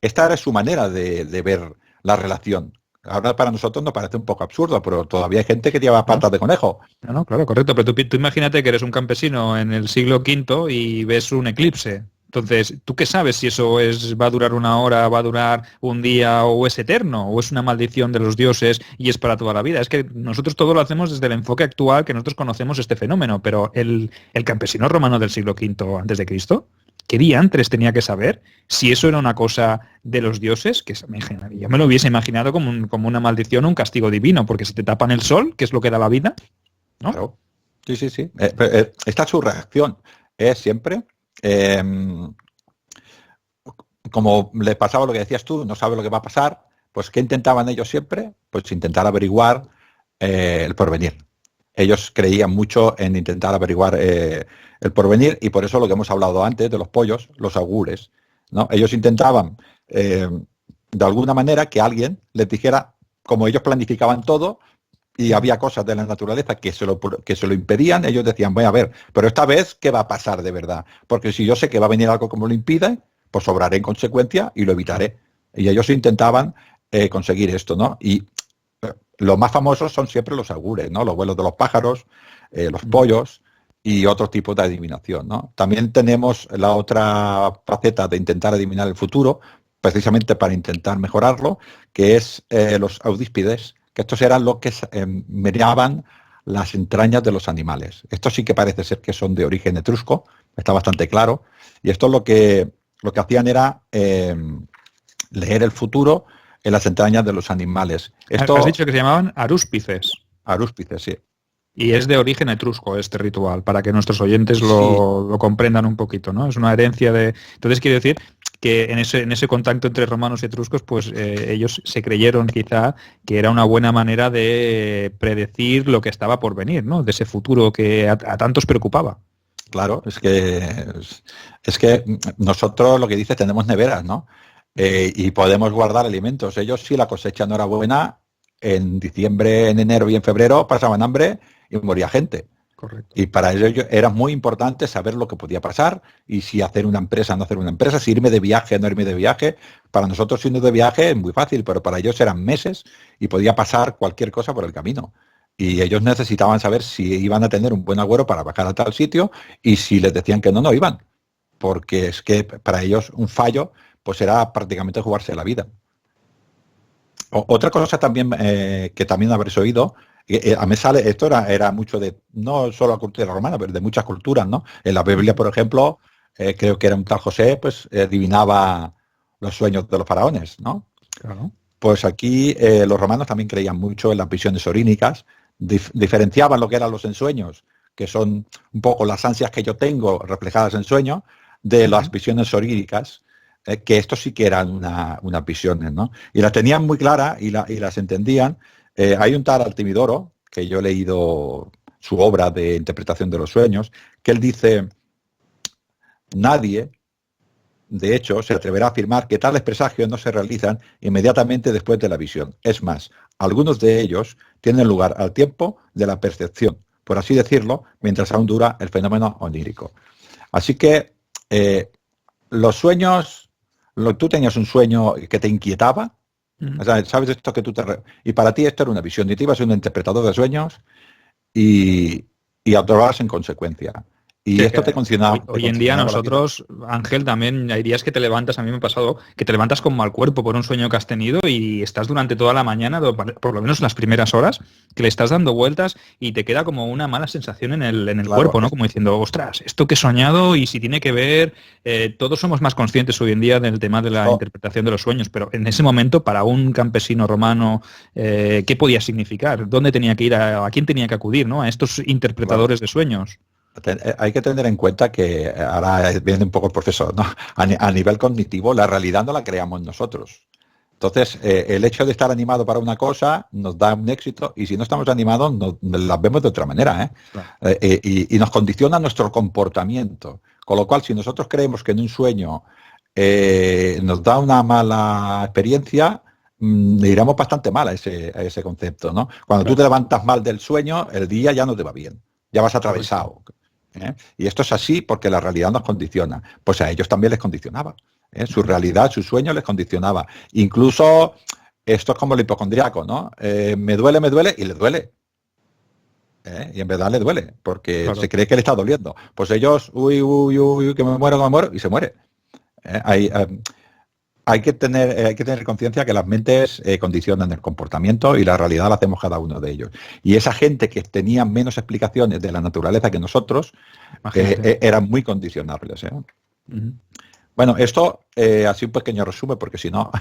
Esta era su manera de ver la relación. Ahora para nosotros nos parece un poco absurdo, pero todavía hay gente que lleva patas de conejo. No, claro, correcto. Pero tú imagínate que eres un campesino en el siglo V y ves un eclipse. Entonces, ¿tú qué sabes si eso va a durar una hora, va a durar un día o es eterno? ¿O es una maldición de los dioses y es para toda la vida? Es que nosotros todo lo hacemos desde el enfoque actual que nosotros conocemos este fenómeno, pero el campesino romano del siglo V antes de Cristo, ¿qué diantres tenía que saber si eso era una cosa de los dioses? Que yo me lo hubiese imaginado como una maldición o un castigo divino, porque si te tapan el sol, que es lo que da la vida, ¿no? Claro. Sí. Esta es su reacción. Es siempre... como le pasaba lo que decías tú, no sabe lo que va a pasar, pues ¿qué intentaban ellos siempre? Pues intentar averiguar el porvenir. Ellos creían mucho en intentar averiguar el porvenir y por eso lo que hemos hablado antes de los pollos, los augures, ¿no? Ellos intentaban de alguna manera que alguien les dijera, como ellos planificaban todo, y había cosas de la naturaleza que se lo impedían, ellos decían, voy a ver, pero esta vez, ¿qué va a pasar de verdad? Porque si yo sé que va a venir algo como lo impide, pues obraré en consecuencia y lo evitaré. Y ellos intentaban conseguir esto, ¿no? Y los más famosos son siempre los augures, ¿no? Los vuelos de los pájaros, los pollos y otro tipo de adivinación, ¿no? También tenemos la otra faceta de intentar adivinar el futuro, precisamente para intentar mejorarlo, que es los audíspides, que estos eran los que miraban las entrañas de los animales. Estos sí que parece ser que son de origen etrusco, está bastante claro, y esto lo que hacían era leer el futuro en las entrañas de los animales. Esto, has dicho que se llamaban arúspices. Arúspices, sí. Y es de origen etrusco este ritual, para que nuestros oyentes lo comprendan un poquito, ¿no? Es una herencia de... Entonces quiere decir que en ese contacto entre romanos y etruscos, pues ellos se creyeron quizá que era una buena manera de predecir lo que estaba por venir, ¿no? De ese futuro que a tantos preocupaba. Claro, es que nosotros, lo que dice, tenemos neveras, ¿no? Y podemos guardar alimentos. Ellos, si la cosecha no era buena, en diciembre, en enero y en febrero pasaban hambre y moría gente. Correcto. Y para ellos era muy importante saber lo que podía pasar y si hacer una empresa, no hacer una empresa, si irme de viaje, no irme de viaje. Para nosotros irnos de viaje es muy fácil, pero para ellos eran meses y podía pasar cualquier cosa por el camino. Y ellos necesitaban saber si iban a tener un buen agüero para bajar a tal sitio y si les decían que no iban. Porque es que para ellos un fallo pues era prácticamente jugarse la vida. Otra cosa también que también habréis oído, a mí sale, esto era mucho de, no solo la cultura romana, pero de muchas culturas, ¿no? En la Biblia, por ejemplo, creo que era un tal José, pues adivinaba los sueños de los faraones, ¿no? Claro. Pues aquí los romanos también creían mucho en las visiones orínicas, diferenciaban lo que eran los ensueños, que son un poco las ansias que yo tengo reflejadas en sueños, de las visiones oríricas, que esto sí que eran unas visiones, ¿no? Y las tenían muy claras y las entendían. Hay un tal Artemidoro, que yo he leído su obra de interpretación de los sueños, que él dice, nadie, de hecho, se atreverá a afirmar que tales presagios no se realizan inmediatamente después de la visión. Es más, algunos de ellos tienen lugar al tiempo de la percepción, por así decirlo, mientras aún dura el fenómeno onírico. Así que los sueños, tú tenías un sueño que te inquietaba, o sea, sabes esto que y para ti esto era una visión, y te ibas a un interpretador de sueños y actuabas en consecuencia. Y esto te condicionaba. Hoy en día nosotros, Ángel, también hay días que te levantas, a mí me ha pasado, que te levantas con mal cuerpo por un sueño que has tenido y estás durante toda la mañana, por lo menos las primeras horas, que le estás dando vueltas y te queda como una mala sensación en el claro, cuerpo, ¿no? Como diciendo, ostras, esto que he soñado y si tiene que ver, todos somos más conscientes hoy en día del tema de la interpretación de los sueños, pero en ese momento, para un campesino romano, ¿qué podía significar? ¿Dónde tenía que ir? ¿A quién tenía que acudir, ¿no? A estos interpretadores de sueños. Hay que tener en cuenta que, ahora viene un poco el profesor, ¿no? A nivel cognitivo, la realidad no la creamos nosotros. Entonces, el hecho de estar animado para una cosa nos da un éxito y si no estamos animados, nos las vemos de otra manera, ¿eh? Claro. Y nos condiciona nuestro comportamiento. Con lo cual, si nosotros creemos que en un sueño nos da una mala experiencia, iremos bastante mal a ese concepto, ¿no? Cuando tú te levantas mal del sueño, el día ya no te va bien, ya vas atravesado. Y esto es así porque la realidad nos condiciona. Pues a ellos también les condicionaba. Su realidad, su sueño les condicionaba. Incluso esto es como el hipocondriaco, ¿no? Me duele y le duele. Y en verdad le duele, porque claro, se cree que le está doliendo. Pues ellos, uy, que me muero, y se muere. Hay que tener conciencia que las mentes condicionan el comportamiento y la realidad la hacemos cada uno de ellos. Y esa gente que tenía menos explicaciones de la naturaleza que nosotros eran muy condicionables. Bueno, esto así un pequeño resumen, porque si no...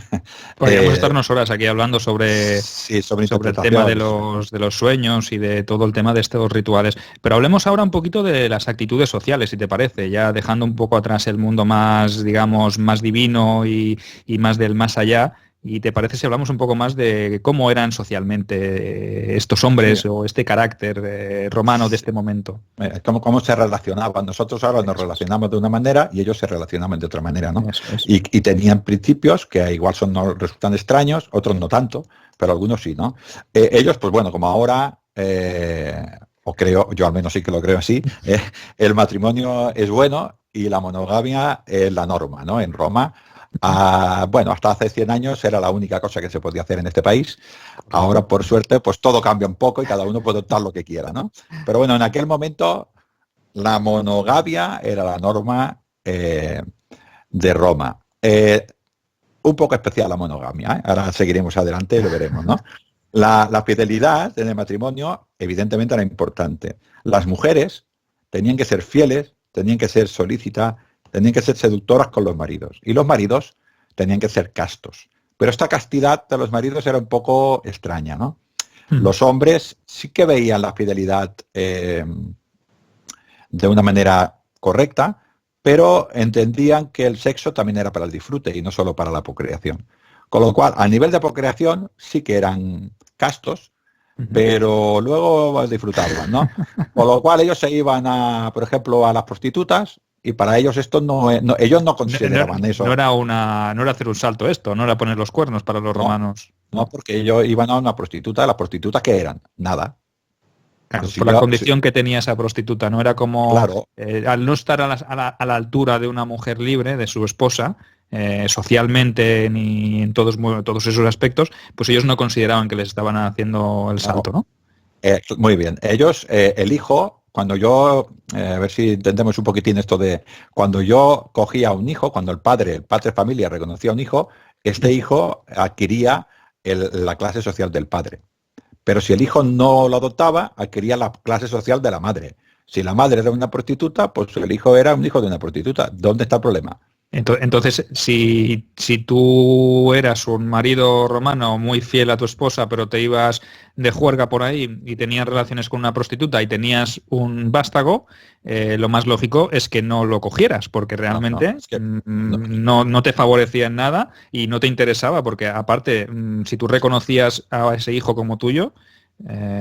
Podríamos estarnos horas aquí hablando sobre el tema de los sueños y de todo el tema de estos rituales. Pero hablemos ahora un poquito de las actitudes sociales, si te parece, ya dejando un poco atrás el mundo más, digamos, más divino y más del más allá. ¿Y te parece si hablamos un poco más de cómo eran socialmente estos hombres o este carácter romano de este momento? ¿Cómo se relacionaban? Nosotros ahora nos relacionamos de una manera y ellos se relacionaban de otra manera, ¿no? Eso. Y tenían principios que igual nos resultan extraños, otros no tanto, pero algunos sí, ¿no? Ellos, pues bueno, como ahora... o creo, yo al menos sí que lo creo así, el matrimonio es bueno y la monogamia es la norma, ¿no? En Roma... bueno, hasta hace 100 años era la única cosa que se podía hacer en este país. Ahora, por suerte, pues todo cambia un poco y cada uno puede optar lo que quiera, ¿no? Pero bueno, en aquel momento la monogamia era la norma de Roma. Un poco especial la monogamia, ¿eh? Ahora seguiremos adelante y lo veremos, ¿no? La fidelidad en el matrimonio evidentemente era importante. Las mujeres tenían que ser fieles, tenían que ser solícitas, tenían que ser seductoras con los maridos. Y los maridos tenían que ser castos. Pero esta castidad de los maridos era un poco extraña, ¿no? Los hombres sí que veían la fidelidad de una manera correcta, pero entendían que el sexo también era para el disfrute y no solo para la procreación. Con lo cual, a nivel de procreación sí que eran castos, pero luego disfrutaban, ¿no? Con lo cual ellos se iban, por ejemplo, a las prostitutas. Y para ellos esto ellos no consideraban eso. No era hacer un salto esto, no era poner los cuernos para los romanos. No, porque ellos iban a una prostituta. ¿Las prostitutas qué eran? Nada. Claro, por la condición que tenía esa prostituta, no era como... Claro. Al no estar a la altura de una mujer libre, de su esposa, socialmente ni en todos esos aspectos, pues ellos no consideraban que les estaban haciendo el salto, ¿no? Muy bien. Ellos, el hijo... Cuando yo, a ver si entendemos un poquitín esto de, cuando yo cogía un hijo, cuando el padre familia reconocía a un hijo, este hijo adquiría la clase social del padre. Pero si el hijo no lo adoptaba, adquiría la clase social de la madre. Si la madre era una prostituta, pues el hijo era un hijo de una prostituta. ¿Dónde está el problema? Entonces, si tú eras un marido romano muy fiel a tu esposa, pero te ibas de juerga por ahí y tenías relaciones con una prostituta y tenías un vástago, lo más lógico es que no lo cogieras, porque realmente Es que no. no te favorecía en nada y no te interesaba, porque aparte, si tú reconocías a ese hijo como tuyo,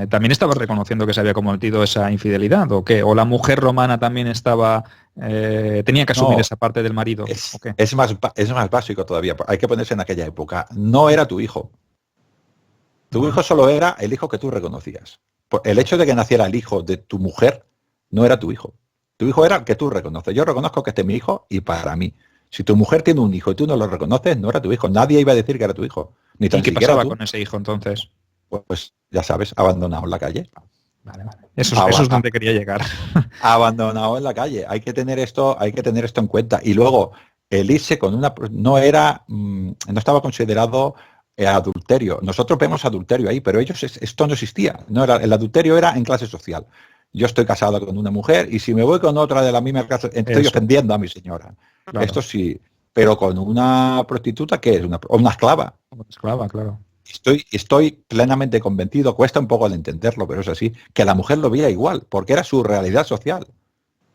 también estabas reconociendo que se había cometido esa infidelidad, ¿o qué? ¿O la mujer romana también tenía que asumir No, esa parte del marido? ¿O qué? es más básico todavía. Hay que ponerse en aquella época. No era tu hijo. Tu hijo solo era el hijo que tú reconocías. El hecho de que naciera el hijo de tu mujer no era tu hijo. Tu hijo era el que tú reconoces. Yo reconozco que este es mi hijo y para mí. Si tu mujer tiene un hijo y tú no lo reconoces, no era tu hijo. Nadie iba a decir que era tu hijo. Ni ¿Y tan qué siquiera pasaba tú. con ese hijo entonces? Pues ya sabes, abandonado en la calle. Vale. Eso es donde quería llegar. Abandonado en la calle. Hay que tener esto en cuenta. Y luego, el irse con una no estaba considerado adulterio. Nosotros vemos adulterio ahí, pero esto no existía. No era, el adulterio era en clase social. Yo estoy casado con una mujer y si me voy con otra de la misma clase, estoy ofendiendo a mi señora. Claro. Esto sí. Pero con una prostituta, ¿qué es? Una esclava. Una esclava, claro. Estoy plenamente convencido, cuesta un poco de entenderlo, pero es así, que la mujer lo veía igual, porque era su realidad social.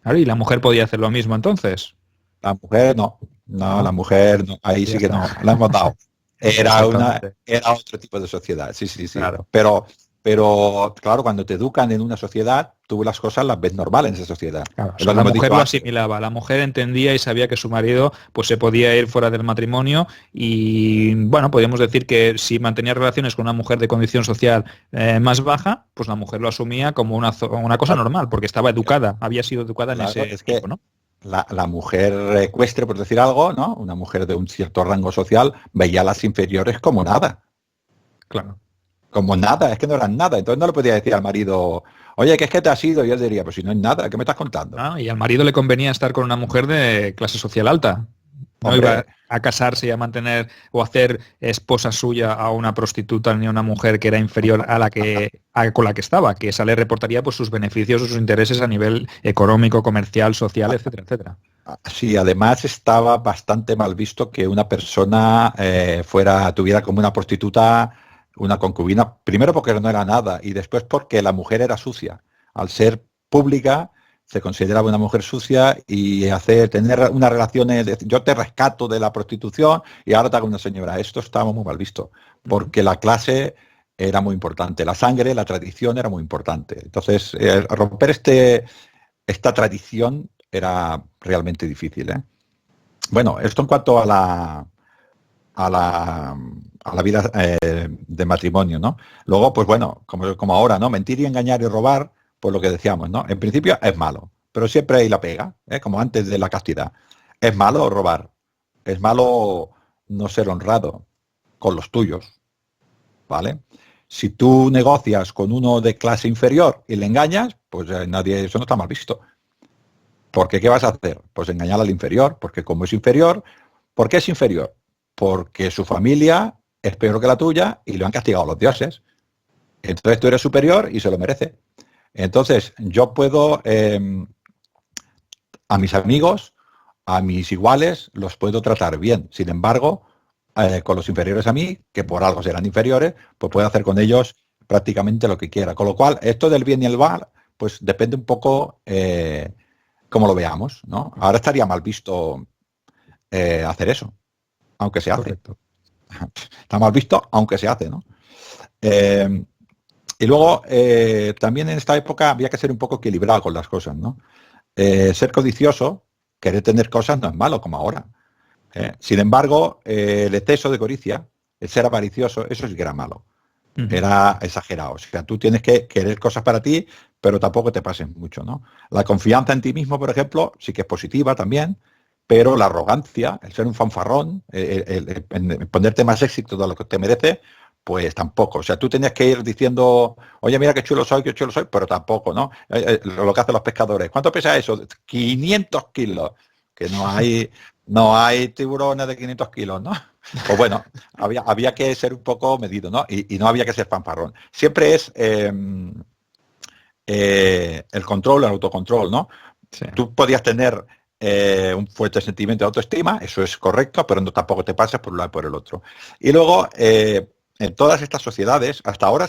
Claro, y la mujer podía hacer lo mismo entonces. La mujer no, la mujer no, ahí Ya sí que está. no, la hemos dado. Era Exactamente. otro tipo de sociedad, sí. Claro. Pero claro, cuando te educan en una sociedad, tú las cosas las ves normal en esa sociedad. Claro, o Es sea, lo que la hemos mujer dicho lo antes. asimilaba, la mujer entendía y sabía que su marido pues se podía ir fuera del matrimonio y bueno, podríamos decir que si mantenía relaciones con una mujer de condición social más baja, pues la mujer lo asumía como una cosa normal, porque estaba educada, había sido educada en Claro, ese es tipo, que ¿no? la mujer ecuestre, por decir algo, ¿no? Una mujer de un cierto rango social, veía a las inferiores como nada. Claro. Como nada, es que no eran nada. Entonces no le podía decir al marido, oye, ¿qué es que te has ido? Y él diría, pues si no es nada, ¿qué me estás contando? Ah, y al marido le convenía estar con una mujer de clase social alta. No iba Hombre, a casarse y a mantener o hacer esposa suya a una prostituta ni a una mujer que era inferior a con la que estaba, que esa le reportaría pues sus beneficios o sus intereses a nivel económico, comercial, social, etcétera, etcétera. sí, además estaba bastante mal visto que una persona tuviera como una prostituta, una concubina, primero porque no era nada y después porque la mujer era sucia. Al ser pública se consideraba una mujer sucia y tener unas relaciones, yo te rescato de la prostitución y ahora te hago una señora. Esto estaba muy mal visto porque la clase era muy importante, la sangre, la tradición era muy importante. Entonces, romper esta tradición era realmente difícil, ¿eh? Bueno, esto en cuanto a la vida de matrimonio, ¿no? Luego, pues bueno, como ahora, ¿no? Mentir y engañar y robar, pues lo que decíamos, ¿no? En principio es malo, pero siempre hay la pega, ¿eh? Como antes de la castidad. Es malo robar, es malo no ser honrado con los tuyos, ¿vale? Si tú negocias con uno de clase inferior y le engañas, pues eso no está mal visto. Porque ¿qué vas a hacer? Pues engañar al inferior, porque como es inferior, ¿por qué es inferior? Porque su familia es peor que la tuya y lo han castigado los dioses. Entonces tú eres superior y se lo merece. Entonces yo puedo, a mis amigos, a mis iguales, los puedo tratar bien. Sin embargo, con los inferiores a mí, que por algo serán inferiores, pues puedo hacer con ellos prácticamente lo que quiera. Con lo cual, esto del bien y el mal, pues depende un poco cómo lo veamos, ¿no? Ahora estaría mal visto hacer eso, aunque se hace. Correcto. Está mal visto, aunque se hace, ¿no? Y luego, también en esta época había que ser un poco equilibrado con las cosas, ¿no? Ser codicioso, querer tener cosas no es malo, como ahora. Sin embargo, el exceso de codicia, el ser avaricioso, eso sí que era malo. Era exagerado. O sea, tú tienes que querer cosas para ti, pero tampoco te pases mucho, ¿no? La confianza en ti mismo, por ejemplo, sí que es positiva también, pero la arrogancia, el ser un fanfarrón, el ponerte más éxito de lo que te merece, pues tampoco. O sea, tú tenías que ir diciendo, oye, mira qué chulo soy, pero tampoco, ¿no? Lo que hacen los pescadores. ¿Cuánto pesa eso? 500 kilos. Que no hay tiburones de 500 kilos, ¿no? Pues bueno, había que ser un poco medido, ¿no? Y no había que ser fanfarrón. Siempre es el control, el autocontrol, ¿no? Sí. Tú podías tener un fuerte sentimiento de autoestima, eso es correcto, pero no tampoco te pases por un lado y por el otro. Y luego, en todas estas sociedades, hasta ahora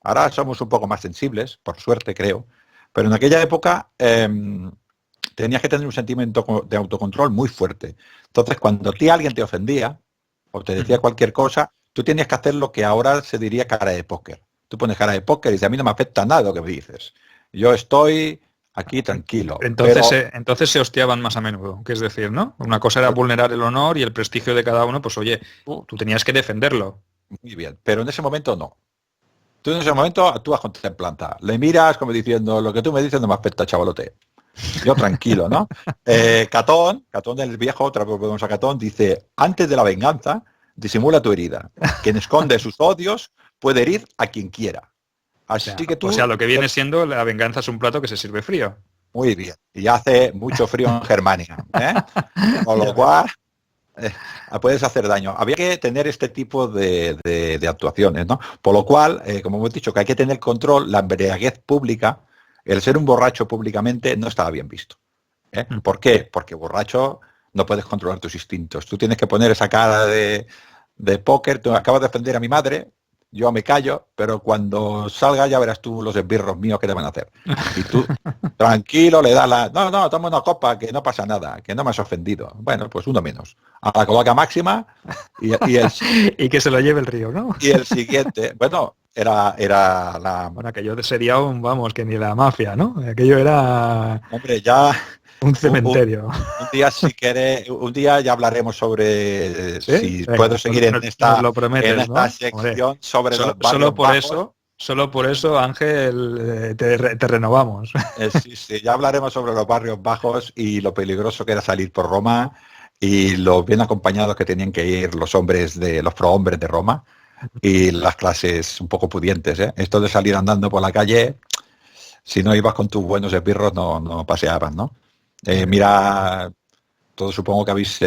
ahora somos un poco más sensibles, por suerte creo, pero en aquella época tenías que tener un sentimiento de autocontrol muy fuerte. Entonces, cuando alguien te ofendía o te decía cualquier cosa, tú tenías que hacer lo que ahora se diría cara de póker. Tú pones cara de póker y dices, a mí no me afecta nada lo que me dices. Yo estoy aquí tranquilo. Entonces se hostiaban más a menudo, que es decir, ¿no? Una cosa era vulnerar el honor y el prestigio de cada uno, pues oye, tú tenías que defenderlo. Muy bien, pero en ese momento no. Tú en ese momento actúas con templanza. Le miras como diciendo, lo que tú me dices no me afecta, chavalote. Yo tranquilo, ¿no? Catón el viejo, otra vez volvemos a Catón, dice, antes de la venganza, disimula tu herida. Quien esconde sus odios puede herir a quien quiera. Así que tú... O sea, lo que viene siendo la venganza es un plato que se sirve frío. Muy bien. Y hace mucho frío en Germania. Con lo cual... puedes hacer daño. Había que tener este tipo de actuaciones, ¿no? Por lo cual, como hemos dicho, que hay que tener control, la embriaguez pública, el ser un borracho públicamente no estaba bien visto. ¿Por qué? Porque borracho no puedes controlar tus instintos. Tú tienes que poner esa cara de póker. Tú acabas de defender a mi madre, yo me callo, pero cuando salga ya verás tú los esbirros míos que te van a hacer. Y tú, tranquilo, le das no, toma una copa, que no pasa nada, que no me has ofendido. Bueno, pues uno menos. A la coloca máxima y que se lo lleve el río, ¿no? Y el siguiente, bueno, era la... Bueno, aquello sería que ni la mafia, ¿no? Aquello era... Hombre, ya... Un cementerio. Un día, si quieres, un día ya hablaremos sobre si venga, puedo seguir en esta sección, ¿no? Sobre los barrios bajos. Solo por eso, Ángel, te renovamos. Sí, ya hablaremos sobre los barrios bajos y lo peligroso que era salir por Roma y los bien acompañados que tenían que ir los prohombres de Roma y las clases un poco pudientes. Esto de salir andando por la calle, si no ibas con tus buenos esbirros, no paseabas, ¿no? Mira, todos supongo que habéis,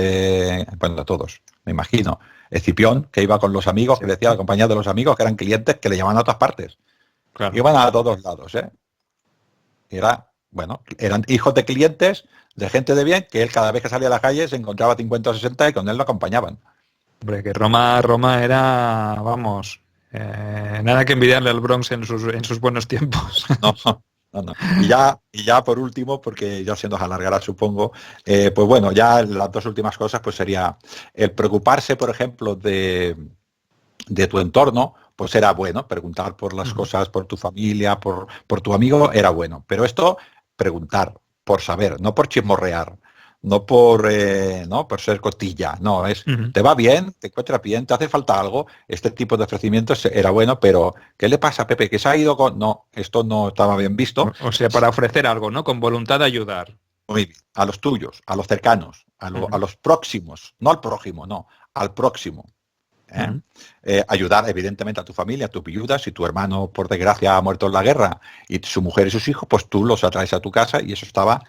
bueno, todos, me imagino, Escipión, que iba con los amigos, que decía, acompañado de los amigos, que eran clientes, que le llamaban a otras partes. Claro. Iban a todos lados, eran hijos de clientes, de gente de bien, que él cada vez que salía a la calle se encontraba 50 o 60 y con él lo acompañaban. Hombre, que Roma era, vamos, nada que envidiarle al Bronx en sus buenos tiempos. No. Y ya por último, porque ya se nos alargará, supongo, pues bueno, ya las dos últimas cosas pues sería el preocuparse, por ejemplo, de tu entorno, pues era bueno, preguntar por las cosas, por tu familia, por tu amigo, era bueno. Pero esto, preguntar, por saber, no por chismorrear, no por ser costilla, no, es, te va bien, te encuentras bien, te hace falta algo, este tipo de ofrecimientos era bueno, pero ¿qué le pasa a Pepe? ¿Que se ha ido con...? No, esto no estaba bien visto. O sea, para ofrecer algo, ¿no? Con voluntad de ayudar. Muy bien, a los tuyos, a los cercanos, a los próximos, no al prójimo, no, al próximo. Ayudar evidentemente a tu familia, a tus viudas, si tu hermano por desgracia ha muerto en la guerra y su mujer y sus hijos, pues tú los atraes a tu casa y eso estaba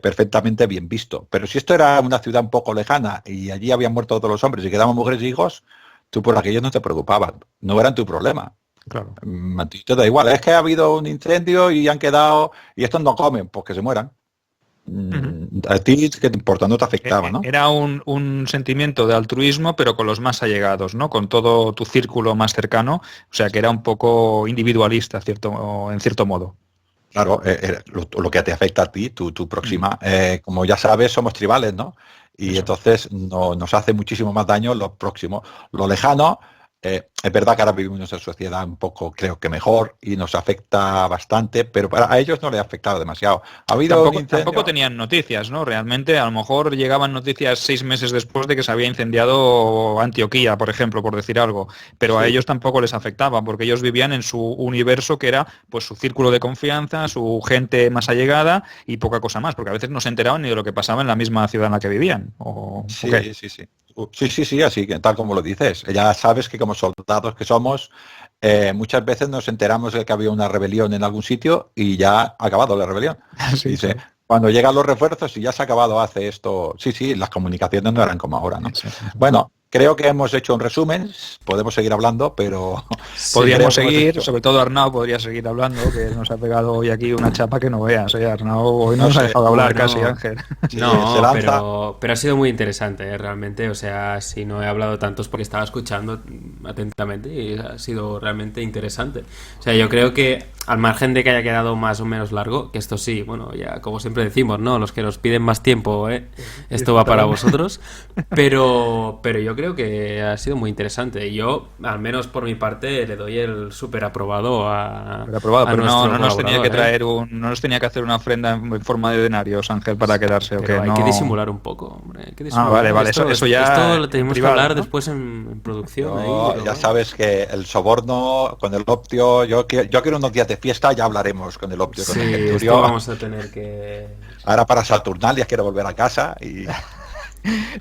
perfectamente bien visto. Pero si esto era una ciudad un poco lejana y allí habían muerto todos los hombres y quedaban mujeres e hijos, tú por aquello no te preocupabas, no eran tu problema. Claro. A ti te da igual, es que ha habido un incendio y han quedado, y estos no comen, pues que se mueran. A ti, que por tanto te afectaba, ¿no? Era un sentimiento de altruismo, pero con los más allegados, ¿no? Con todo tu círculo más cercano, o sea que era un poco individualista, en cierto modo. Claro, lo que te afecta a ti, tu próxima, como ya sabes, somos tribales, ¿no? Y eso. Entonces nos hace muchísimo más daño lo próximo. Lo lejano, es verdad que ahora vivimos en una sociedad un poco, creo que mejor, y nos afecta bastante, pero a ellos no les ha afectado demasiado. Ha habido tampoco tenían noticias, ¿no? Realmente, a lo mejor llegaban noticias 6 meses después de que se había incendiado Antioquía, por ejemplo, por decir algo, pero sí. A ellos tampoco les afectaba, porque ellos vivían en su universo, que era pues su círculo de confianza, su gente más allegada y poca cosa más, porque a veces no se enteraban ni de lo que pasaba en la misma ciudad en la que vivían. Sí, sí, así que tal como lo dices. Ya sabes que como soldados que somos, muchas veces nos enteramos de que había una rebelión en algún sitio y ya ha acabado la rebelión. Sí, dice, sí. Cuando llegan los refuerzos y ya se ha acabado hace esto. Sí, las comunicaciones no eran como ahora, ¿no? Sí. Bueno, creo que hemos hecho un resumen, podemos seguir hablando, pero... Podríamos seguir, sobre todo Arnau podría seguir hablando, que nos ha pegado hoy aquí una chapa que no veas, Arnau hoy no nos ha dejado hablar casi, Ángel. No, pero ha sido muy interesante, realmente, o sea, si no he hablado tanto es porque estaba escuchando atentamente y ha sido realmente interesante. O sea, yo creo que al margen de que haya quedado más o menos largo, que esto sí, bueno, ya como siempre decimos, ¿no? Los que nos piden más tiempo, esto va para vosotros, pero yo creo que ha sido muy interesante. Y yo, al menos por mi parte, le doy el súper aprobado a pero no nos tenía que traer no nos tenía que hacer una ofrenda en forma de denarios, Ángel, para quedarse. Pero hay que disimular un poco, hombre. Hay que disimular. Vale, eso ya... Esto lo tenemos privado, que hablar, ¿no? Después en producción. Ahí, ya sabes que el soborno con el Optio, yo quiero unos días de fiesta, ya hablaremos con el Optio. Sí, esto vamos a tener que... Ahora para Saturnalia quiero volver a casa y...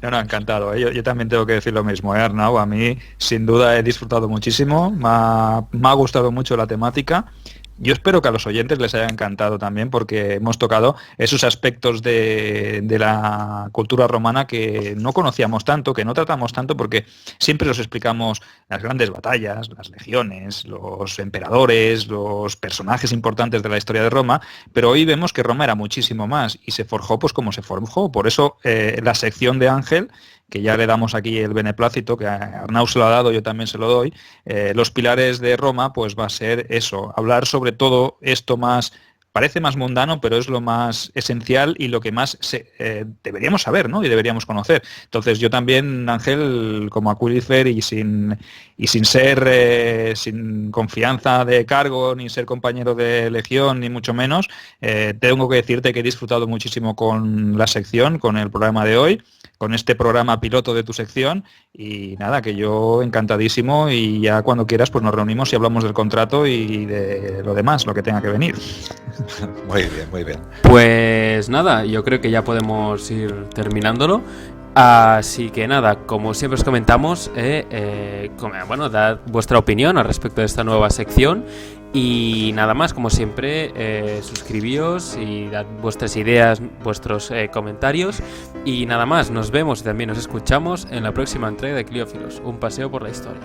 No, encantado. Yo también tengo que decir lo mismo, Arnau. A mí, sin duda, he disfrutado muchísimo. Me ha gustado mucho la temática. Yo espero que a los oyentes les haya encantado también, porque hemos tocado esos aspectos de la cultura romana que no conocíamos tanto, que no tratamos tanto, porque siempre os explicamos las grandes batallas, las legiones, los emperadores, los personajes importantes de la historia de Roma, pero hoy vemos que Roma era muchísimo más y se forjó pues como se forjó. Por eso la sección de Ángel, que ya le damos aquí el beneplácito, que a Arnau se lo ha dado, yo también se lo doy, los pilares de Roma, pues va a ser eso, hablar sobre todo esto más, parece más mundano, pero es lo más esencial y lo que más deberíamos saber, ¿no? Y deberíamos conocer. Entonces yo también, Ángel, como Aquilifer y sin ser, sin confianza de cargo, ni ser compañero de legión, ni mucho menos, tengo que decirte que he disfrutado muchísimo con la sección, con el programa de hoy, con este programa piloto de tu sección, y nada, que yo encantadísimo, y ya cuando quieras pues nos reunimos y hablamos del contrato y de lo demás, lo que tenga que venir. Muy bien, muy bien. Pues nada, yo creo que ya podemos ir terminándolo. Así que nada, como siempre os comentamos, dad vuestra opinión al respecto de esta nueva sección. Y nada más, como siempre, suscribíos y dad vuestras ideas, vuestros comentarios. Y nada más, nos vemos y también nos escuchamos en la próxima entrega de Cliófilos, un paseo por la historia.